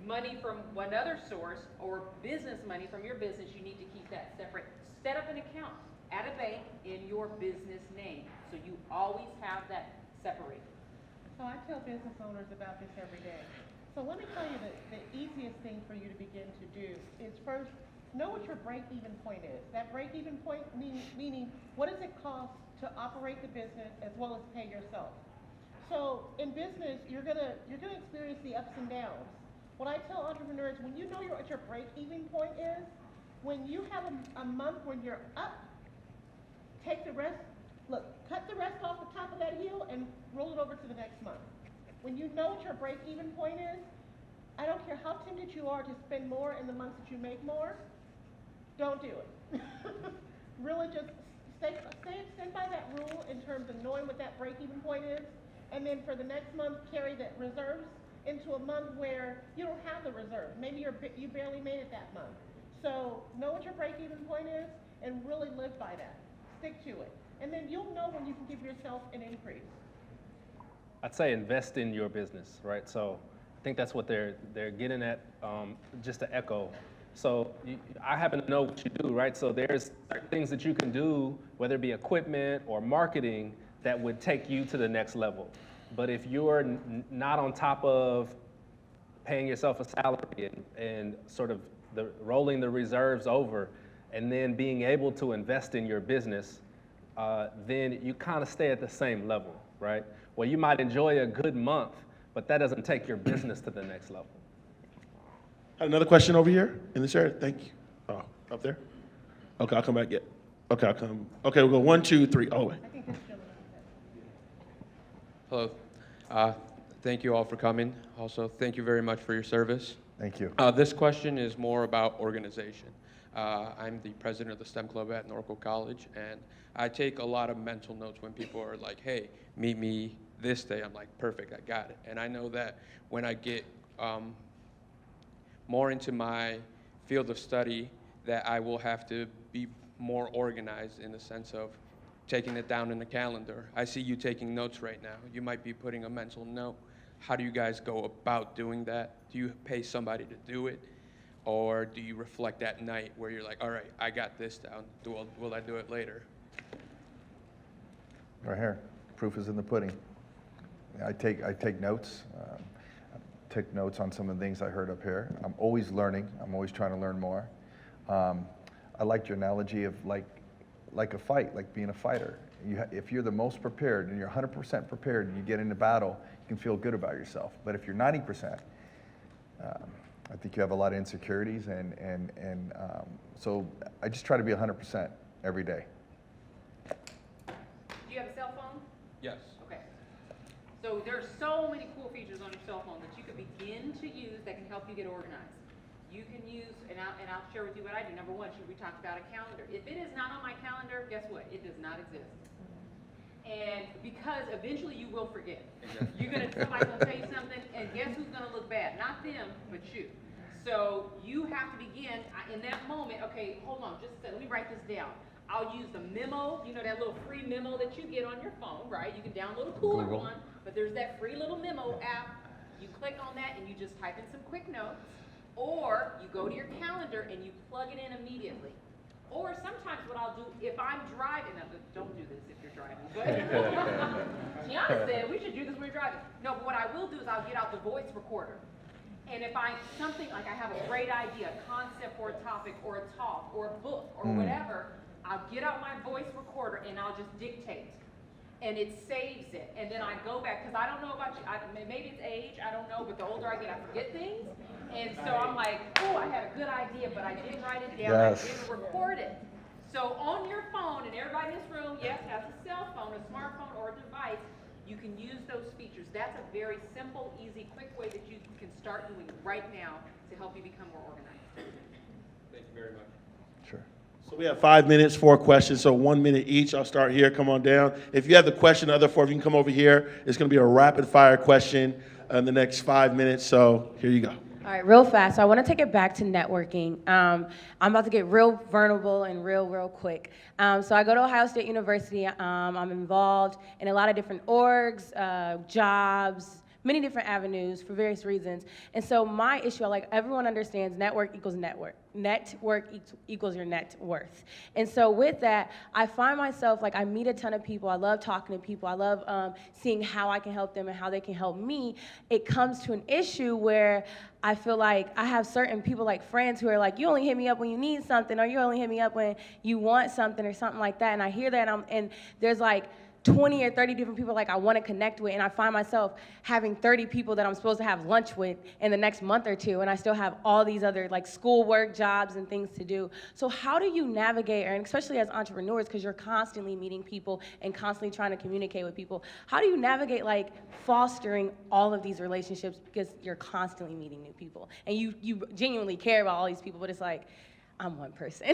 Money from one other source or business money from your business, you need to keep that separate. Set up an account at a bank in your business name, so you always have that separated. So I tell business owners about this every day. So let me tell you that the easiest thing for you to begin to do is first, know what your break-even point is. That break-even point meaning what does it cost to operate the business as well as pay yourself. So in business, you're gonna experience the ups and downs. What I tell entrepreneurs, when you know what your break-even point is, when you have a month when you're up, take the rest, cut the rest off the top of that heel and roll it over to the next month. When you know what your break-even point is, I don't care how tempted you are to spend more in the months that you make more, don't do it. Really just stand by that rule in terms of knowing what that break-even point is, and then for the next month, carry that reserves into a month where you don't have the reserve. Maybe you barely made it that month. So know what your break-even point is and really live by that. Stick to it. And then you'll know when you can give yourself an increase. I'd say invest in your business, right? So I think that's what they're getting at, just to echo. So I happen to know what you do, right? So there's things that you can do, whether it be equipment or marketing, that would take you to the next level. But if you're not on top of paying yourself a salary and sort of rolling the reserves over, and then being able to invest in your business, then you kind of stay at the same level, right? Well, you might enjoy a good month, but that doesn't take your business to the next level. Another question over here in this area. Thank you. Oh, up there? Okay, I'll come back. Yeah. Okay, I'll come. Okay, we'll go 1, 2, 3. Oh, wait. Hello. Thank you all for coming. Also, thank you very much for your service. Thank you. This question is more about organization. I'm the president of the STEM Club at Norco College, and I take a lot of mental notes when people are like, hey, meet me this day. I'm like, perfect, I got it. And I know that when I get more into my field of study, that I will have to be more organized in the sense of taking it down in the calendar. I see you taking notes right now. You might be putting a mental note. How do you guys go about doing that? Do you pay somebody to do it? Or do you reflect at night where you're like, all right, I got this down. Will I do it later? Right here. Proof is in the pudding. I take notes. Took notes on some of the things I heard up here. I'm always learning. I'm always trying to learn more. I liked your analogy of like a fight, like being a fighter. If you're the most prepared and you're 100% prepared and you get into battle, you can feel good about yourself. But if you're 90%, I think you have a lot of insecurities, and so I just try to be 100% every day. Do you have a cell phone? Yes. Okay. So there's so many cool features on your cell phone that you could begin to use that can help you get organized. You can use, and I'll share with you what I do. Number one, we talked about a calendar. If it is not on my calendar, guess what? It does not exist. And because eventually you will forget. Somebody's gonna tell you something, and guess who's gonna look bad? Not them, but you. So you have to begin in that moment. Okay, hold on, let me write this down. I'll use the memo, that little free memo that you get on your phone, right? You can download a cooler one, but there's that free little memo app. You click on that and you just type in some quick notes, or you go to your calendar and you plug it in immediately. Or sometimes what I'll do, if I'm driving, now don't do this if you're driving, but Tiana said we should do this when you're driving. No, but what I will do is I'll get out the voice recorder. And if something like I have a great idea, a concept or a topic or a talk or a book or whatever, I'll get out my voice recorder and I'll just dictate. And it saves it. And then I go back, because I don't know about you, maybe it's age, I don't know, but the older I get, I forget things. And so I'm like, oh, I had a good idea, but I didn't write it down, I didn't record it. So on your phone, and everybody in this room, yes, has a cell phone, a smartphone, or a device, you can use those features. That's a very simple, easy, quick way that you can start doing right now to help you become more organized. Thank you very much. Sure. So we have 5 minutes, 4 questions, so 1 minute each. I'll start here, come on down. If you have the question, the other 4, if you can come over here. It's gonna be a rapid fire question in the next 5 minutes, so here you go. All right, real fast. So I want to take it back to networking. I'm about to get real vulnerable and real quick. So I go to Ohio State University. I'm involved in a lot of different orgs, jobs, many different avenues for various reasons. And so my issue, like everyone understands, network equals network. Network equals your net worth. And so with that, I find myself, like I meet a ton of people. I love talking to people. I love seeing how I can help them and how they can help me. It comes to an issue where I feel like I have certain people, like friends, who are like, you only hit me up when you need something, or you only hit me up when you want something or something like that. And I hear that, and there's like 20 or 30 different people like I want to connect with, and I find myself having 30 people that I'm supposed to have lunch with in the next month or two, and I still have all these other like schoolwork, jobs, and things to do. So how do you navigate, and especially as entrepreneurs, because you're constantly meeting people and constantly trying to communicate with people, how do you navigate like fostering all of these relationships because you're constantly meeting new people, and you genuinely care about all these people, but it's like, I'm one person.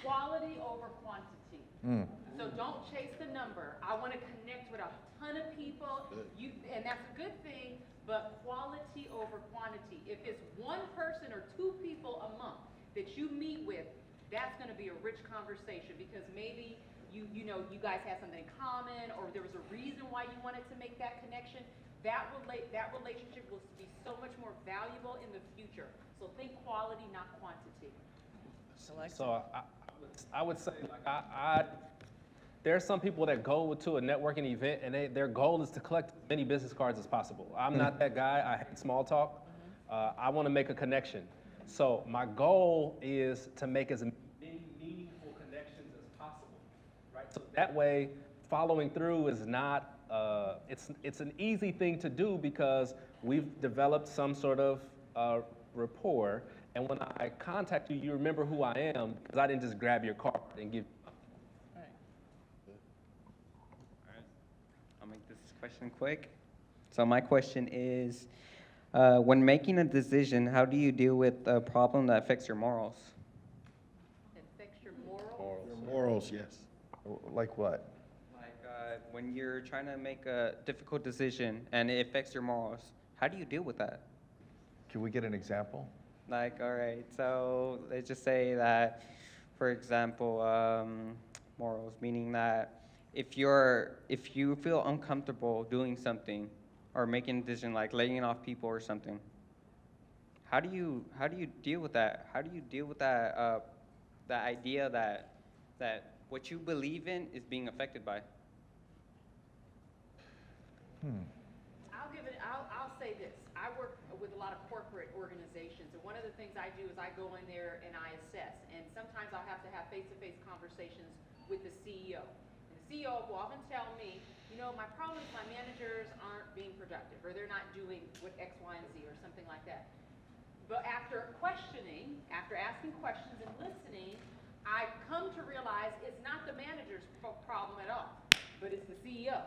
Quality over quantity. So don't chase the number. I want to connect with a ton of people, and that's a good thing, but quality over quantity. If it's one person or two people a month that you meet with, that's going to be a rich conversation because maybe you guys had something in common, or there was a reason why you wanted to make that connection. That relationship will be so much more valuable in the future. So think quality, not quantity. So I would say, like, there are some people that go to a networking event and their goal is to collect as many business cards as possible. I'm not that guy. I hate small talk. I want to make a connection. So my goal is to make as many meaningful connections as possible, right? So that way, following through is not, it's an easy thing to do because we've developed some sort of rapport. And when I contact you, you remember who I am because I didn't just grab your card and give. I'll make this question quick. So my question is, when making a decision, how do you deal with a problem that affects your morals? Affects your morals? Your morals, yes. Like what? Like when you're trying to make a difficult decision and it affects your morals, how do you deal with that? Can we get an example? Like, all right, so let's just say that, for example, morals, meaning that if you feel uncomfortable doing something or making a decision like laying off people or something, how do you deal with that? How do you deal with that the idea that what you believe in is being affected by? I'll say this. I work with a lot of corporate organizations, and one of the things I do is I go in there and I assess, and sometimes I'll have to have face-to-face conversations with the CEO. And the CEO will often tell me, my problem is my managers aren't being productive, or they're not doing what X, Y, and Z, or something like that. But after asking questions and listening, I've come to realize it's not the manager's problem at all, but it's the CEO.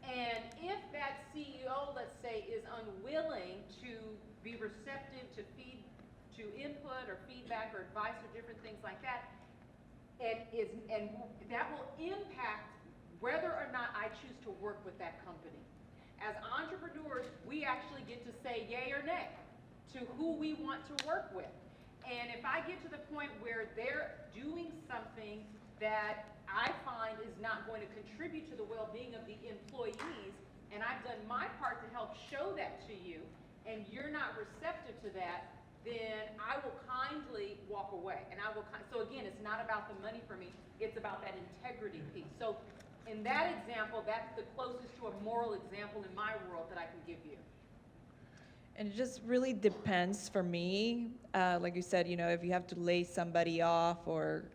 And if that CEO, let's say, is unwilling to be receptive to input or feedback or advice or different things like that, and that will impact whether or not I choose to work with that company. As entrepreneurs, we actually get to say yay or nay to who we want to work with. And if I get to the point where they're doing something that I find is not going to contribute to the well-being of the employees, and I've done my part to help show that to you, and you're not receptive to that, then I will kindly walk away. And so again, it's not about the money for me, it's about that integrity piece. So in that example, that's the closest to a moral example in my world that I can give you. And it just really depends for me. Like you said, if you have to lay somebody off, or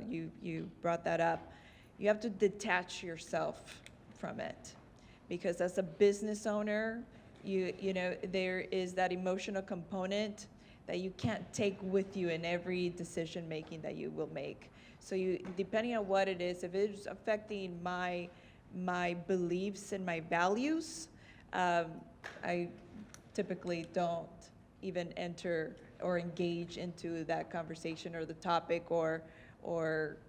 you brought that up, you have to detach yourself from it. Because as a business owner, there is that emotional component that you can't take with you in every decision making that you will make. So depending on what it is, if it's affecting my beliefs and my values, I typically don't even enter or engage into that conversation or the topic or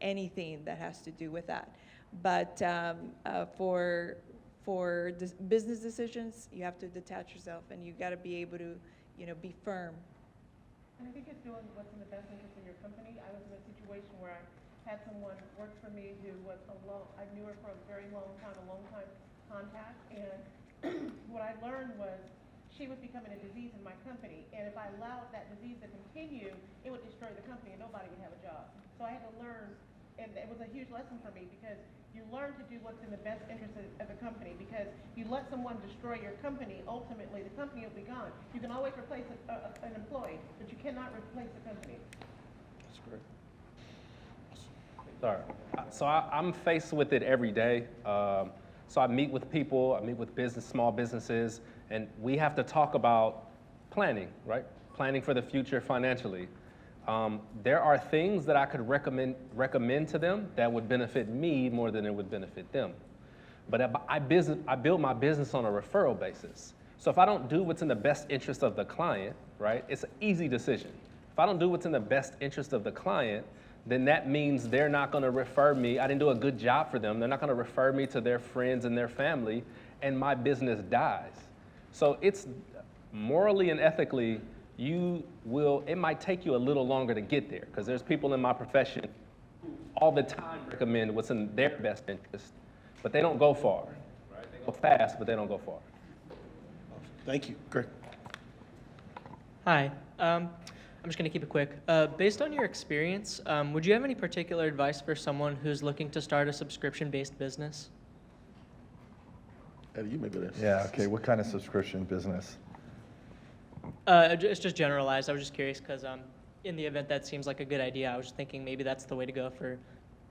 anything that has to do with that. But for business decisions, you have to detach yourself, and you got to be able to, be firm. And I think it's doing what's in the best interest of your company. I was in a situation where I had someone work for me who was I knew her for a very long time contact, and what I learned was she was becoming a disease in my company, and if I allowed that disease to continue, it would destroy the company and nobody would have a job. So I had to learn, and it was a huge lesson for me, because you learn to do what's in the best interest of the company, because you let someone destroy your company, ultimately the company will be gone. You can always replace an employee, but you cannot replace the company. That's great. Sorry. So I'm faced with it every day. So I meet with people, I meet with small businesses, and we have to talk about planning, right? Planning for the future financially. There are things that I could recommend to them that would benefit me more than it would benefit them. But I build my business on a referral basis. So if I don't do what's in the best interest of the client, right, it's an easy decision. If I don't do what's in the best interest of the client, then that means they're not gonna refer me. I didn't do a good job for them. They're not gonna refer me to their friends and their family, and my business dies. So it's morally and ethically, it might take you a little longer to get there, because there's people in my profession who all the time recommend what's in their best interest, but they don't go far. Right? They go fast, but they don't go far. Thank you. Greg. Hi. I'm just going to keep it quick. Based on your experience, would you have any particular advice for someone who's looking to start a subscription-based business? Eddy, you may go this. Yeah, okay, what kind of subscription business? It's just generalized. I was just curious because in the event that seems like a good idea, I was just thinking maybe that's the way to go for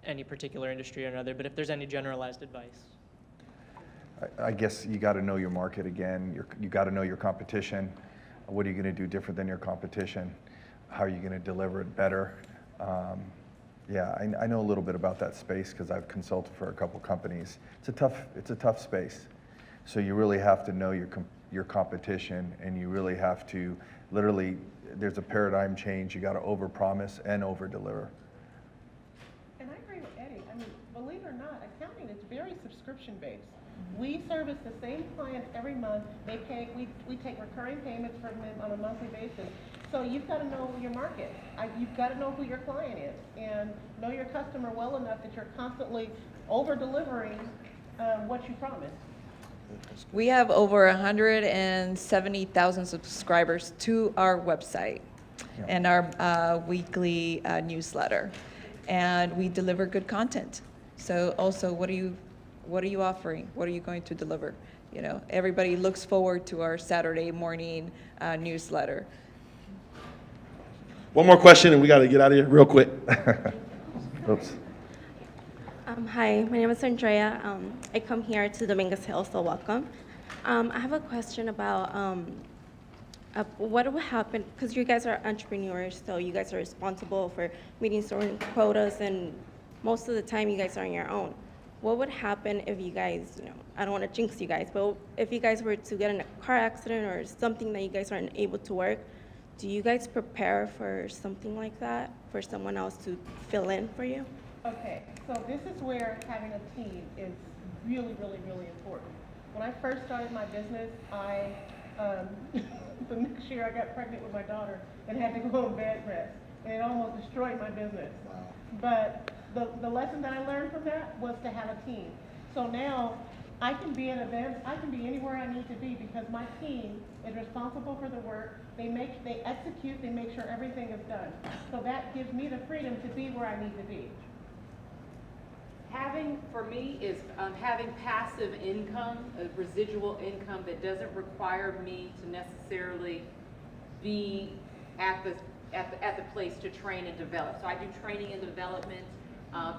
any particular industry or another, but if there's any generalized advice. I guess you got to know your market again. You got to know your competition. What are you going to do different than your competition? How are you going to deliver it better? Yeah, I know a little bit about that space because I've consulted for a couple companies. It's a tough space. So you really have to know your competition, and you really have to literally, there's a paradigm change. You got to overpromise and overdeliver. And I agree with Eddy. I mean, believe it or not, accounting is very subscription-based. We service the same clients every month. They pay. We take recurring payments from them on a monthly basis. So you've got to know your market. You've got to know who your client is and know your customer well enough that you're constantly over-delivering what you promised. We have over 170,000 subscribers to our website and our weekly newsletter, and we deliver good content. So also, what are you offering? What are you going to deliver? You know, everybody looks forward to our Saturday morning newsletter. One more question, and we got to get out of here real quick. Oops. Hi, my name is Andrea. I come here to Dominguez Hills, so welcome. I have a question about what will happen, because you guys are entrepreneurs, so you guys are responsible for meeting certain quotas, and most of the time you guys are on your own. What would happen if you guys, I don't want to jinx you guys, but if you guys were to get in a car accident or something that you guys aren't able to work, do you guys prepare for something like that, for someone else to fill in for you? Okay, so this is where having a team is really, really, really important. When I first started my business, the next year I got pregnant with my daughter and had to go on bed rest, and it almost destroyed my business. Wow. But the lesson that I learned from that was to have a team. So now I can be at events, I can be anywhere I need to be because my team is responsible for the work. They execute, they make sure everything is done. So that gives me the freedom to be where I need to be. Having, for me, is having passive income, a residual income that doesn't require me to necessarily be at the place to train and develop. So I do training and development.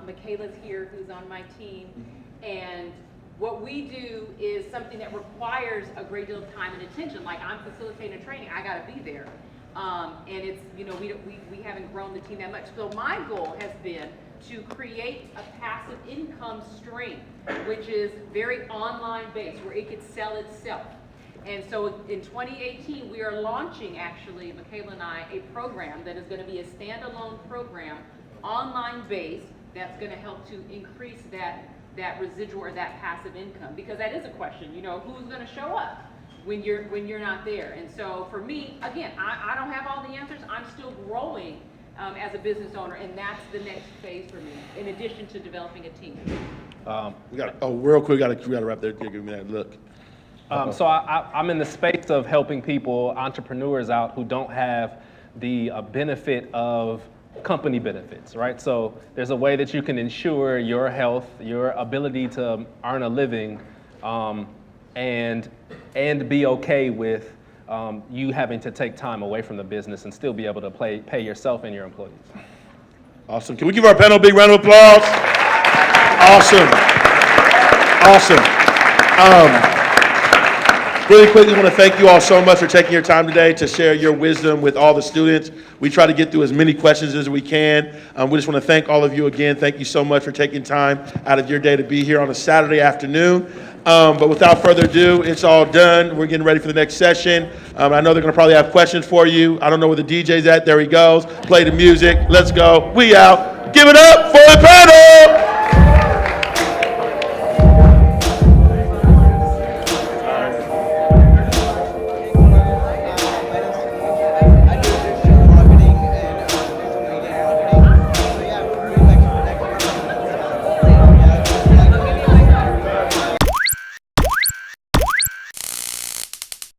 Michaela's here, who's on my team, and what we do is something that requires a great deal of time and attention. Like I'm facilitating a training, I got to be there, and it's we haven't grown the team that much. So my goal has been to create a passive income stream, which is very online based, where it could sell itself. And so in 2018, we are launching, actually, Michaela and I, a program that is going to be a standalone program, online based, that's going to help to increase that residual or that passive income. Because that is a question, who's going to show up when you're not there? And so for me, again, I don't have all the answers. I'm still growing as a business owner, and that's the next phase for me, in addition to developing a team. Real quick, we got to wrap there. Give me that look. So I'm in the space of helping people, entrepreneurs out who don't have the benefit of company benefits, right? So there's a way that you can ensure your health, your ability to earn a living, and be okay with you having to take time away from the business and still be able to pay yourself and your employees. Awesome. Can we give our panel a big round of applause? Awesome. Awesome. Really quickly, I want to thank you all so much for taking your time today to share your wisdom with all the students. We try to get through as many questions as we can. We just want to thank all of you again. Thank you so much for taking time out of your day to be here on a Saturday afternoon. But without further ado, it's all done. We're getting ready for the next session. I know they're going to probably have questions for you. I don't know where the DJ's at. There he goes. Play the music. Let's go. We out. Give it up for the panel.